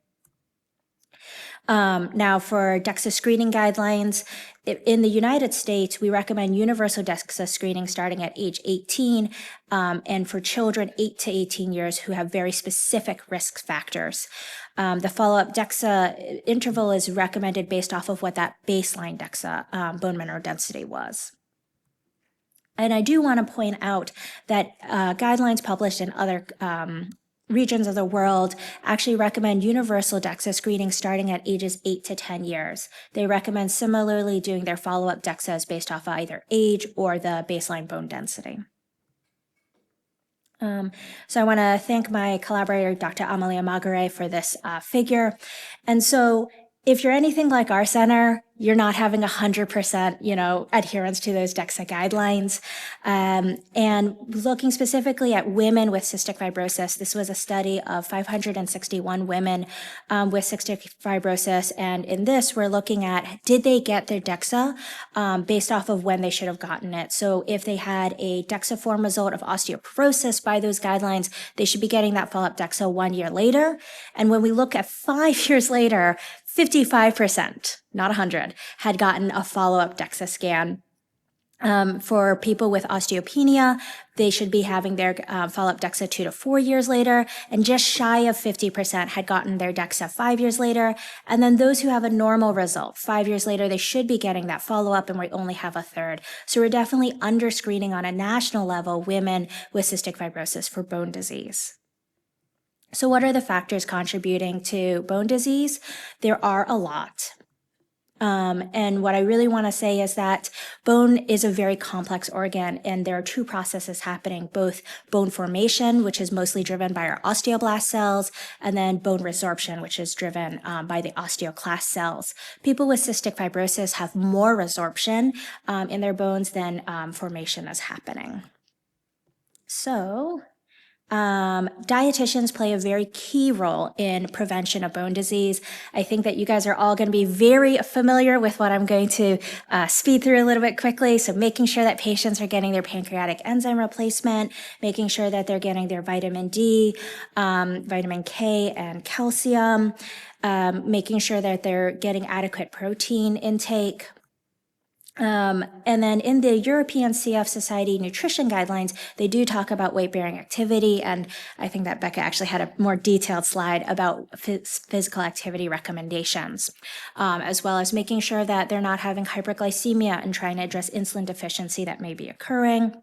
Now, for DEXA screening guidelines, in the United States, we recommend universal DEXA screening starting at age 18, and for children 8 to 18 years who have very specific risk factors. The follow-up DEXA interval is recommended based off of what that baseline DEXA bone mineral density was. And I do want to point out that guidelines published in other regions of the world actually recommend universal DEXA screening starting at ages 8 to 10 years. They recommend similarly doing their follow-up DEXAs based off either age or the baseline bone density. So I want to thank my collaborator, Dr. Amalia Magare, for this figure. And so if you're anything like our center, you're not having 100%, adherence to those DEXA guidelines. And looking specifically at women with cystic fibrosis, this was a study of 561 women with cystic fibrosis. And in this, we're looking at, did they get their DEXA based off of when they should have gotten it? So if they had a DEXA form result of osteoporosis by those guidelines, they should be getting that follow-up DEXA 1 year later. And when we look at 5 years later, 55%, not 100, had gotten a follow-up DEXA scan. For people with osteopenia, they should be having their follow-up DEXA 2 to 4 years later, and just shy of 50% had gotten their DEXA 5 years later. And then those who have a normal result, 5 years later, they should be getting that follow-up, and we only have a third. So we're definitely under-screening on a national level women with cystic fibrosis for bone disease. So what are the factors contributing to bone disease? There are a lot. And what I really want to say is that bone is a very complex organ, and there are two processes happening, both bone formation, which is mostly driven by our osteoblast cells, and then bone resorption, which is driven by the osteoclast cells. People with cystic fibrosis have more resorption in their bones than formation is happening. So dietitians play a very key role in prevention of bone disease. I think that you guys are all going to be very familiar with what I'm going to speed through a little bit quickly. So making sure that patients are getting their pancreatic enzyme replacement, making sure that they're getting their vitamin D, vitamin K, and calcium, making sure that they're getting adequate protein intake. And then in the European CF Society nutrition guidelines, they do talk about weight-bearing activity, and I think that Becca actually had a more detailed slide about physical activity recommendations, as well as making sure that they're not having hyperglycemia and trying to address insulin deficiency that may be occurring.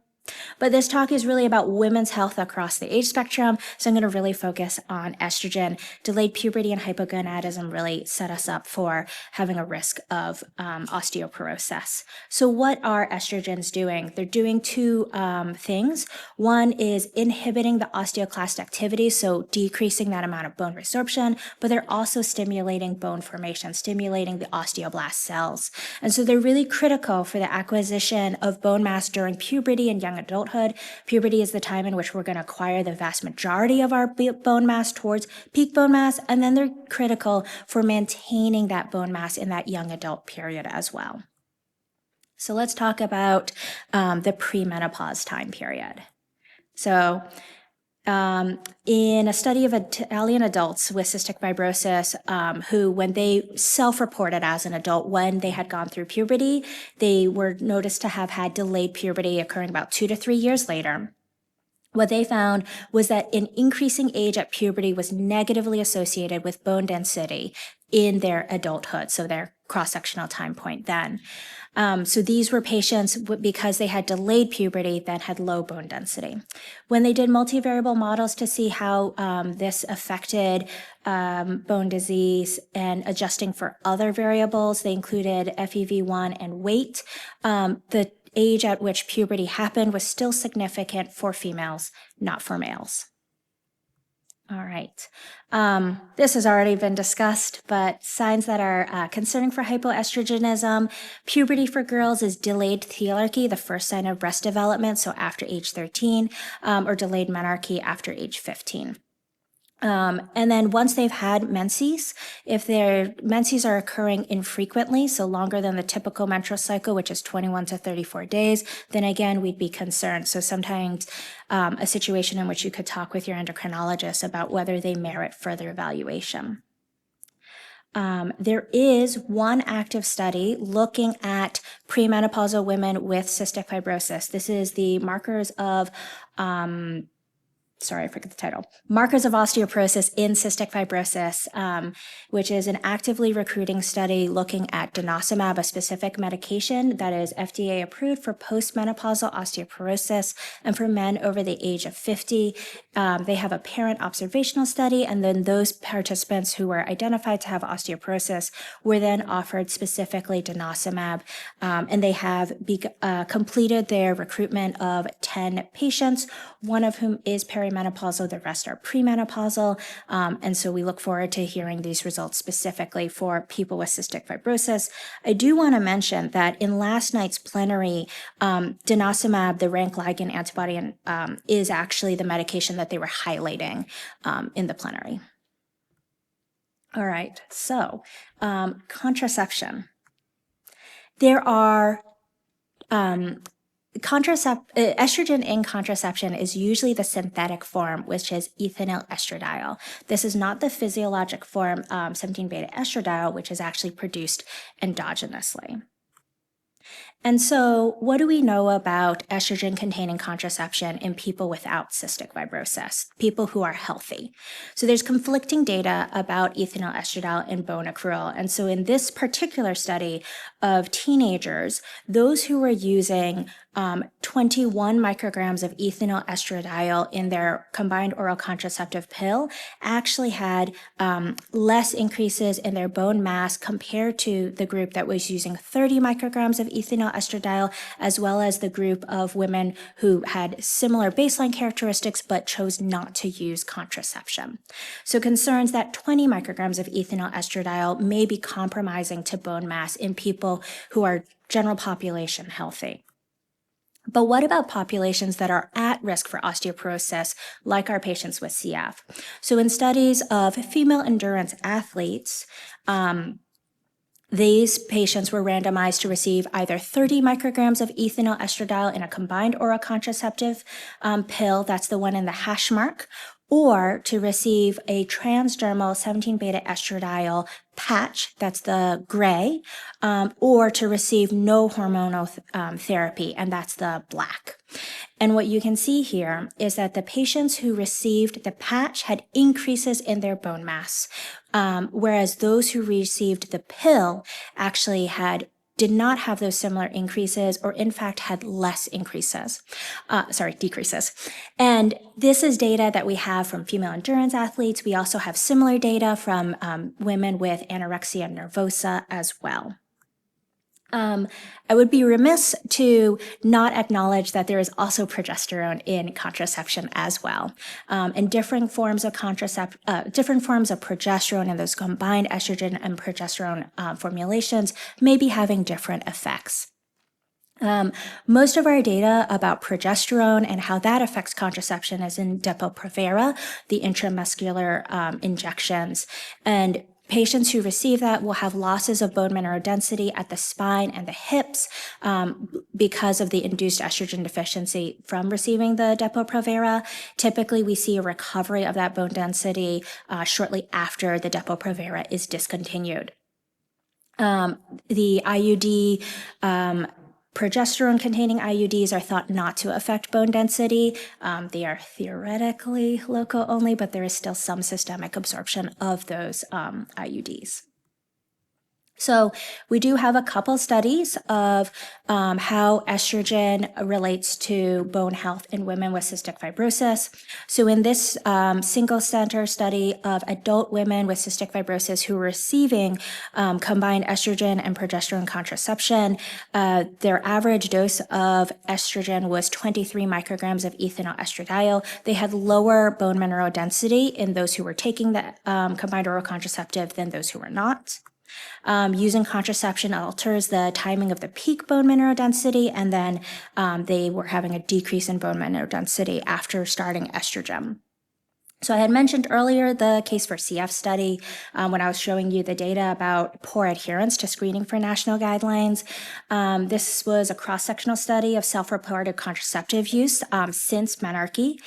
But this talk is really about women's health across the age spectrum. So I'm going to really focus on estrogen. Delayed puberty and hypogonadism really set us up for having a risk of osteoporosis. So what are estrogens doing? They're doing two things. One is inhibiting the osteoclast activity, so decreasing that amount of bone resorption, but they're also stimulating bone formation, stimulating the osteoblast cells. And so they're really critical for the acquisition of bone mass during puberty and young adulthood. Puberty is the time in which we're going to acquire the vast majority of our bone mass towards peak bone mass, and then they're critical for maintaining that bone mass in that young adult period as well. So let's talk about the premenopause time period. So in a study of Italian adults with cystic fibrosis who, when they self-reported as an adult when they had gone through puberty, they were noticed to have had delayed puberty occurring about 2 to 3 years later. What they found was that an increasing age at puberty was negatively associated with bone density in their adulthood, so their cross-sectional time point then. So these were patients because they had delayed puberty that had low bone density. When they did multivariable models to see how this affected bone disease and adjusting for other variables, they included FEV1 and weight. The age at which puberty happened was still significant for females, not for males. All right. This has already been discussed, but signs that are concerning for hypoestrogenism. Puberty for girls is delayed telomergy, the first sign of breast development, so after age 13, or delayed menarche after age 15. And then once they've had menses, if their menses are occurring infrequently, so longer than the typical menstrual cycle, which is 21 to 34 days, then again, we'd be concerned. So sometimes a situation in which you could talk with your endocrinologist about whether they merit further evaluation. There is one active study looking at premenopausal women with cystic fibrosis. This is the markers of I forget the title, Markers of Osteoporosis in Cystic Fibrosis, which is an actively recruiting study looking at denosumab, a specific medication that is FDA approved for postmenopausal osteoporosis and for men over the age of 50. They have a parent observational study, and then those participants who were identified to have osteoporosis were then offered specifically denosumab, and they have completed their recruitment of 10 patients, one of whom is perimenopausal, the rest are premenopausal, and so we look forward to hearing these results specifically for people with cystic fibrosis. I do want to mention that in last night's plenary, denosumab, the rank ligand antibody, is actually the medication that they were highlighting in the plenary. All right, so contraception. There are estrogen in contraception is usually the synthetic form, which is ethinyl estradiol. This is not the physiologic form, 17-beta estradiol, which is actually produced endogenously. And so what do we know about estrogen-containing contraception in people without cystic fibrosis, people who are healthy? So there's conflicting data about ethinyl estradiol in bone accrual. And so in this particular study of teenagers, those who were using 21 micrograms of ethinyl estradiol in their combined oral contraceptive pill actually had less increases in their bone mass compared to the group that was using 30 micrograms of ethinyl estradiol, as well as the group of women who had similar baseline characteristics but chose not to use contraception. So concerns that 20 micrograms of ethinyl estradiol may be compromising to bone mass in people who are general population healthy. But what about populations that are at risk for osteoporosis, like our patients with CF? So in studies of female endurance athletes, these patients were randomized to receive either 30 micrograms of ethinyl estradiol in a combined oral contraceptive pill, that's the one in the hash mark, or to receive a transdermal 17-beta estradiol patch, that's the gray, or to receive no hormonal therapy, and that's the black. And what you can see here is that the patients who received the patch had increases in their bone mass, whereas those who received the pill actually had did not have those similar increases, or in fact had less decreases. And this is data that we have from female endurance athletes. We also have similar data from women with anorexia nervosa as well. I would be remiss to not acknowledge that there is also progesterone in contraception as well. And different forms of progesterone and those combined estrogen and progesterone formulations may be having different effects. Most of our data about progesterone and how that affects contraception is in Depo-Provera, the intramuscular injections. And patients who receive that will have losses of bone mineral density at the spine and the hips because of the induced estrogen deficiency from receiving the Depo-Provera. Typically, we see a recovery of that bone density shortly after the Depo-Provera is discontinued. The IUD progesterone-containing IUDs are thought not to affect bone density. They are theoretically local only, but there is still some systemic absorption of those IUDs. So we do have a couple studies of how estrogen relates to bone health in women with cystic fibrosis. So in this single center study of adult women with cystic fibrosis who were receiving combined estrogen and progesterone contraception, their average dose of estrogen was 23 micrograms of ethinyl estradiol. They had lower bone mineral density in those who were taking the combined oral contraceptive than those who were not. Using contraception alters the timing of the peak bone mineral density, and then they were having a decrease in bone mineral density after starting estrogen. So I had mentioned earlier the Case for CF study when I was showing you the data about poor adherence to screening for national guidelines. This was a cross-sectional study of self-reported contraceptive use since menarche.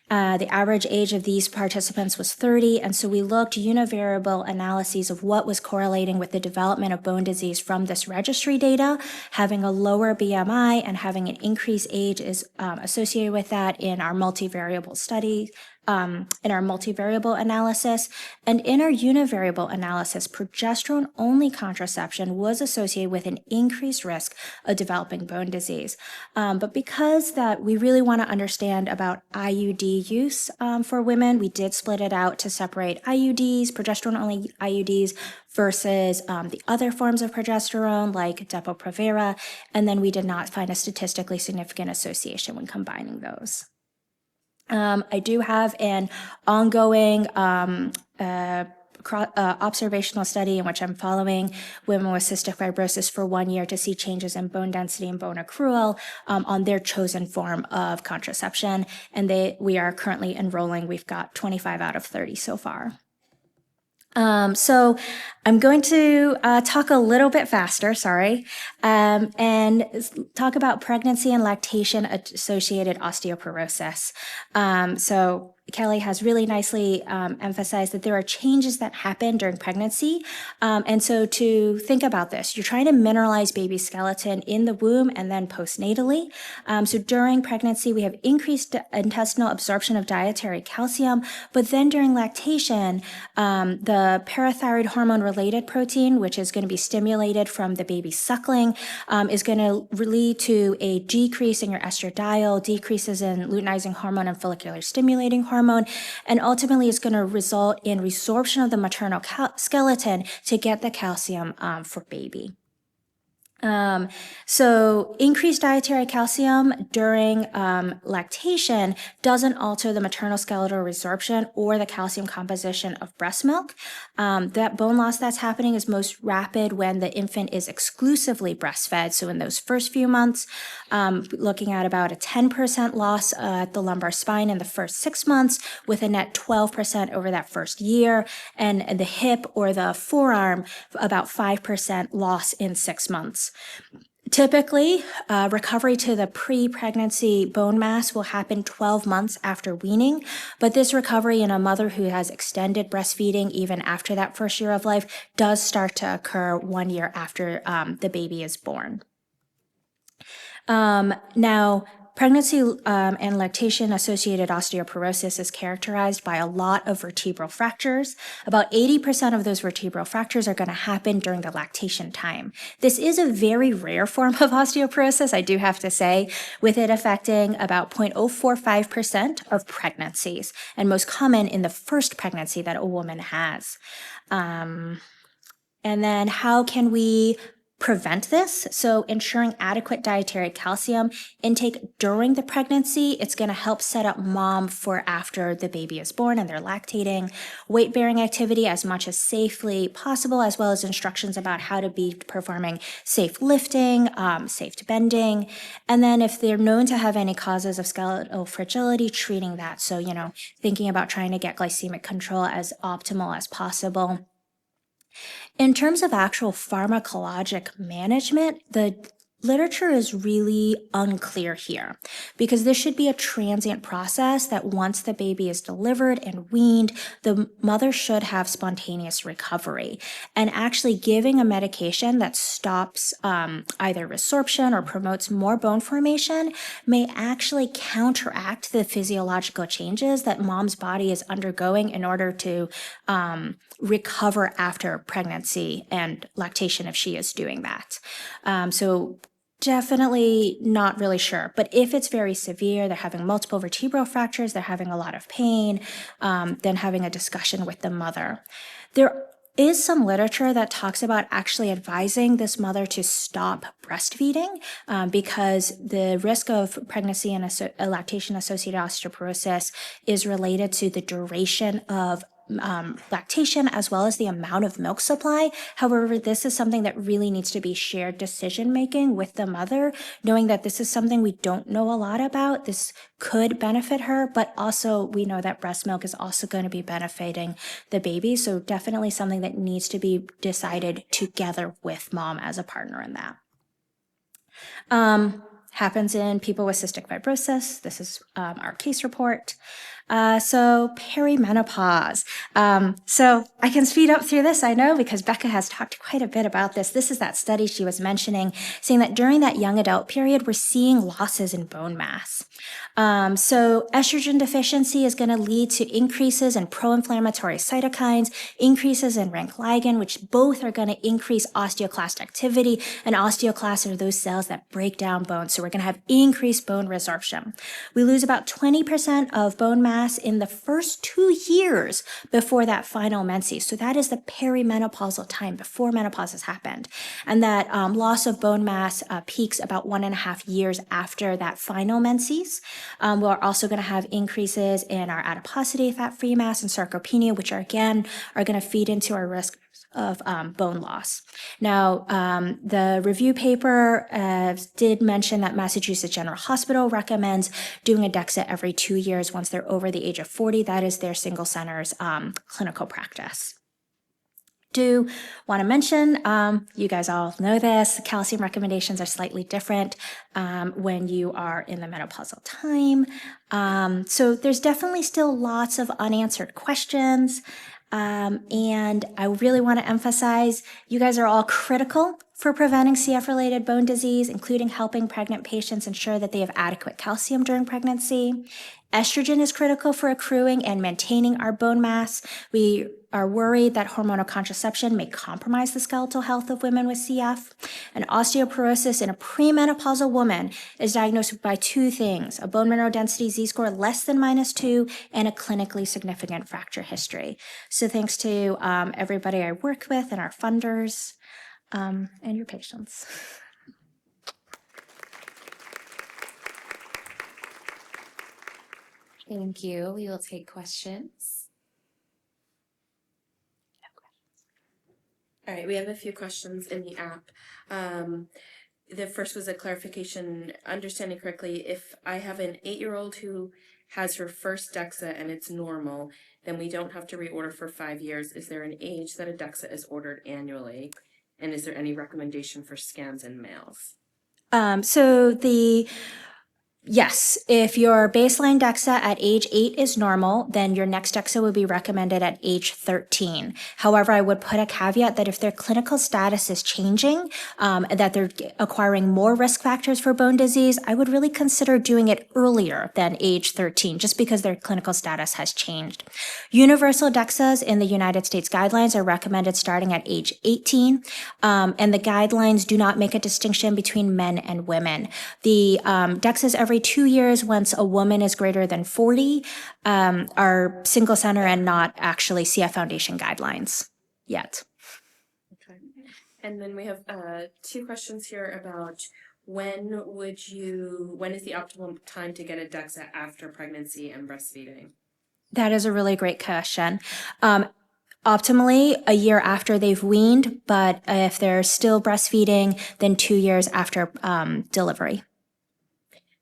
The average age of these participants was 30, and so we looked univariable analyses of what was correlating with the development of bone disease from this registry data. Having a lower BMI and having an increased age is associated with that in our multivariable study. In our multivariable analysis, and in our univariable analysis, progesterone-only contraception was associated with an increased risk of developing bone disease. But because that we really want to understand about IUD use for women, we did split it out to separate IUDs, progesterone-only IUDs, versus the other forms of progesterone like Depo-Provera, and then we did not find a statistically significant association when combining those. I do have an ongoing observational study in which I'm following women with cystic fibrosis for 1 year to see changes in bone density and bone accrual on their chosen form of contraception. And we are currently enrolling. We've got 25 out of 30 so far. So I'm going to talk a little bit faster, and talk about pregnancy and lactation associated osteoporosis. So Kelly has really nicely emphasized that there are changes that happen during pregnancy. And so to think about this, you're trying to mineralize baby skeleton in the womb and then postnatally. So during pregnancy, we have increased intestinal absorption of dietary calcium, but then during lactation, the parathyroid hormone-related protein, which is going to be stimulated from the baby suckling, is going to lead to a decrease in your estradiol, decreases in luteinizing hormone and follicular stimulating hormone, and ultimately it's going to result in resorption of the maternal skeleton to get the calcium for baby. So increased dietary calcium during lactation doesn't alter the maternal skeletal resorption or the calcium composition of breast milk. That bone loss that's happening is most rapid when the infant is exclusively breastfed. So in those first few months, looking at about a 10% loss at the lumbar spine in the first 6 months, with a net 12% over that first year, and the hip or the forearm, about 5% loss in 6 months. Typically, recovery to the pre-pregnancy bone mass will happen 12 months after weaning, but this recovery in a mother who has extended breastfeeding even after that first year of life does start to occur 1 year after the baby is born. Now, Pregnancy and lactation-associated osteoporosis is characterized by a lot of vertebral fractures. About 80% of those vertebral fractures are going to happen during the lactation time. This is a very rare form of osteoporosis, I do have to say, with it affecting about 0.045% of pregnancies, and most common in the first pregnancy that a woman has. And then how can we prevent this? So ensuring adequate dietary calcium intake during the pregnancy, it's going to help set up mom for after the baby is born and they're lactating. Weight-bearing activity as much as safely possible, as well as instructions about how to be performing safe lifting, safe bending. And then if they're known to have any causes of skeletal fragility, treating that. So, thinking about trying to get glycemic control as optimal as possible. In terms of actual pharmacologic management, the literature is really unclear here because this should be a transient process that once the baby is delivered and weaned, the mother should have spontaneous recovery. And actually giving a medication that stops either resorption or promotes more bone formation may actually counteract the physiological changes that mom's body is undergoing in order to recover after pregnancy and lactation if she is doing that. So definitely not really sure. But if it's very severe, they're having multiple vertebral fractures, they're having a lot of pain, then having a discussion with the mother. There is some literature that talks about actually advising this mother to stop breastfeeding because the risk of pregnancy and lactation-associated osteoporosis is related to the duration of lactation as well as the amount of milk supply. However, this is something that really needs to be shared decision making with the mother, knowing that this is something we don't know a lot about. This could benefit her, but also we know that breast milk is also going to be benefiting the baby. So definitely something that needs to be decided together with mom as a partner in that. Happens in people with cystic fibrosis. This is our case report. So perimenopause. So I can speed up through this, I know, because Becca has talked quite a bit about this. This is that study she was mentioning, saying that during that young adult period, we're seeing losses in bone mass. So estrogen deficiency is going to lead to increases in pro-inflammatory cytokines, increases in rank ligand, which both are going to increase osteoclast activity, and osteoclasts are those cells that break down bones. So we're going to have increased bone resorption. We lose about 20% of bone mass in the first 2 years before that final menses. So that is the perimenopausal time before menopause has happened. And that loss of bone mass peaks about 1.5 years after that final menses. We're also going to have increases in our adiposity, fat-free mass, and sarcopenia, which are going to feed into our risk of bone loss. Now, the review paper did mention that Massachusetts General Hospital recommends doing a DEXA every 2 years once they're over the age of 40. That is their single center's clinical practice. Do want to mention, you guys all know this, calcium recommendations are slightly different when you are in the menopausal time. So there's definitely still lots of unanswered questions. And I really want to emphasize, you guys are all critical for preventing CF-related bone disease, including helping pregnant patients ensure that they have adequate calcium during pregnancy. Estrogen is critical for accruing and maintaining our bone mass. We are worried that hormonal contraception may compromise the skeletal health of women with CF. And osteoporosis in a premenopausal woman is diagnosed by 2 things: a bone mineral density Z-score less than -2 and a clinically significant fracture history. So thanks to everybody I work with and our funders and your patients. Thank you. We will take questions. All right, we have a few questions in the app. The first was a clarification, understanding correctly, if I have an 8-year-old who has her first DEXA and it's normal, then we don't have to reorder for 5 years. Is there an age that a DEXA is ordered annually? And is there any recommendation for scans in males? So the Yes, if your baseline DEXA at age 8 is normal, then your next DEXA would be recommended at age 13. However, I would put a caveat that if their clinical status is changing, that they're acquiring more risk factors for bone disease, I would really consider doing it earlier than age 13, just because their clinical status has changed. Universal DEXAs in the United States guidelines are recommended starting at age 18, and the guidelines do not make a distinction between men and women. The DEXAs every 2 years, once a woman is greater than 40, are single center and not actually CF Foundation guidelines yet. Okay. And then we have 2 questions here about when is the optimal time to get a DEXA after pregnancy and breastfeeding? That is a really great question. Optimally, a year after they've weaned, but if they're still breastfeeding, then 2 years after delivery.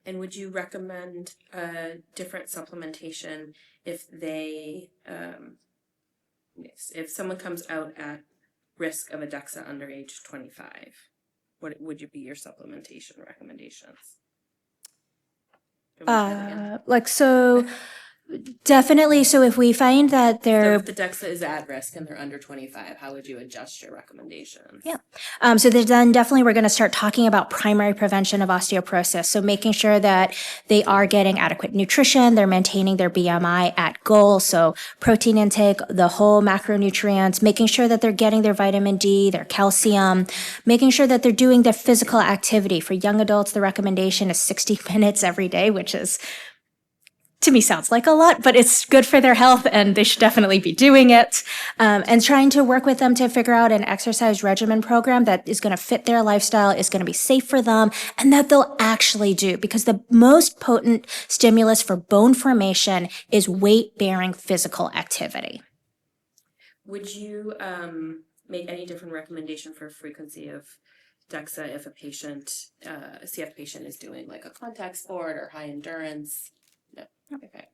And would you recommend a different supplementation if if someone comes out at risk of a DEXA under age 25? What would be your supplementation recommendations? Definitely. So if we find that So if the DEXA is at risk and they're under 25, how would you adjust your recommendations? Yeah. So then definitely we're going to start talking about primary prevention of osteoporosis. So making sure that they are getting adequate nutrition, they're maintaining their BMI at goal. So protein intake, the whole macronutrients, making sure that they're getting their vitamin D, their calcium, making sure that they're doing their physical activity. For young adults, the recommendation is 60 minutes every day, which is, to me, sounds like a lot, but it's good for their health and they should definitely be doing it. And trying to work with them to figure out an exercise regimen program that is going to fit their lifestyle, is going to be safe for them, and that they'll actually do. Because the most potent stimulus for bone formation is weight-bearing physical activity. Would you make any different recommendation for frequency of DEXA if a CF patient is doing like a contact sport or high endurance? No. Okay.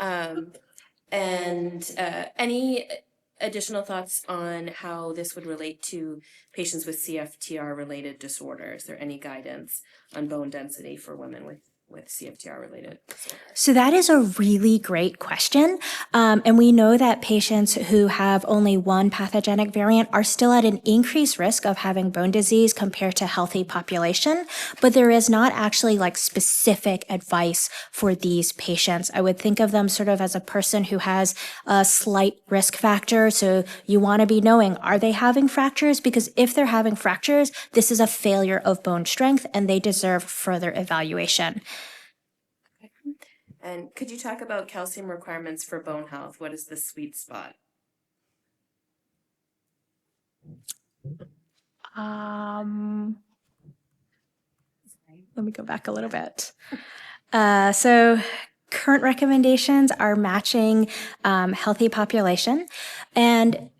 And any additional thoughts on how this would relate to patients with CFTR-related disorders? Is there any guidance on bone density for women with CFTR-related disorders? So that is a really great question. And we know that patients who have only one pathogenic variant are still at an increased risk of having bone disease compared to healthy population, but there is not actually like specific advice for these patients. I would think of them sort of as a person who has a slight risk factor. So you want to be knowing, are they having fractures? Because if they're having fractures, this is a failure of bone strength and they deserve further evaluation. And could you talk about calcium requirements for bone health? What is the sweet spot? Let me go back a little bit. So current recommendations are matching healthy population, and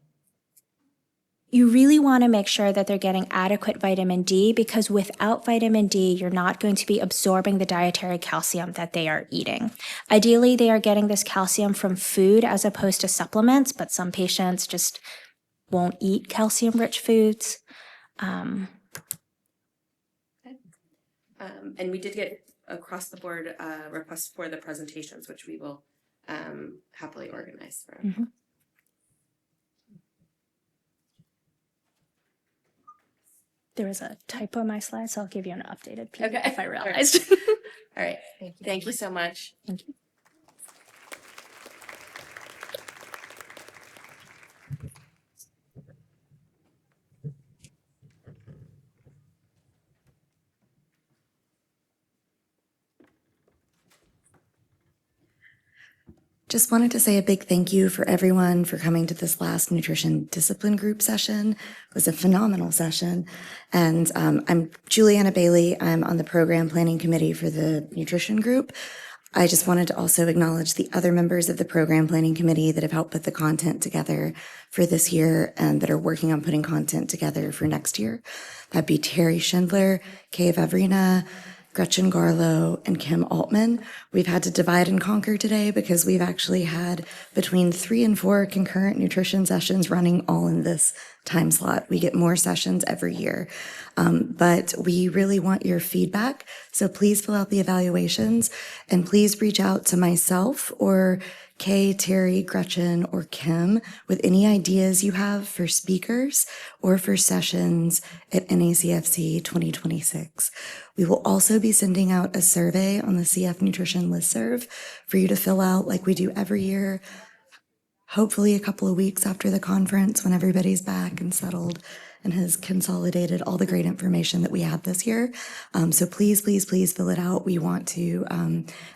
you really want to make sure that they're getting adequate vitamin D, because without vitamin D, you're not going to be absorbing the dietary calcium that they are eating. Ideally, they are getting this calcium from food as opposed to supplements, but some patients just won't eat calcium-rich foods. And we did get across the board requests for the presentations, which we will happily organize for. Mm-hmm. There was a typo in my slide, so I'll give you an updated PDF if I realized. All right. Thank you so much. Thank you. Just wanted to say a big thank you for everyone for coming to this last nutrition discipline group session. It was a phenomenal session. And I'm Juliana Bailey. I'm on the program planning committee for the nutrition group. I just wanted to also acknowledge the other members of the program planning committee that have helped put the content together for this year and that are working on putting content together for next year. That'd be Terry Schindler, Kay Vavrina, Gretchen Garlow, and Kim Altman. We've had to divide and conquer today because we've actually had between 3 and 4 concurrent nutrition sessions running all in this time slot. We get more sessions every year. But we really want your feedback. So please fill out the evaluations and please reach out to myself or Kay, Terry, Gretchen, or Kim with any ideas you have for speakers or for sessions at NACFC 2026. We will also be sending out a survey on the CF Nutrition listserv for you to fill out like we do every year, hopefully a couple of weeks after the conference when everybody's back and settled and has consolidated all the great information that we had this year. So please, please, please fill it out. We want to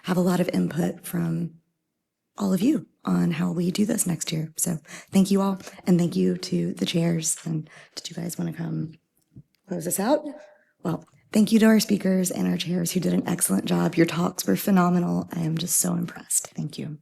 have a lot of input from all of you on how we do this next year. So thank you all. And thank you to the chairs. And did you guys want to come close us out? Well, thank you to our speakers and our chairs who did an excellent job. Your talks were phenomenal. I am just so impressed. Thank you.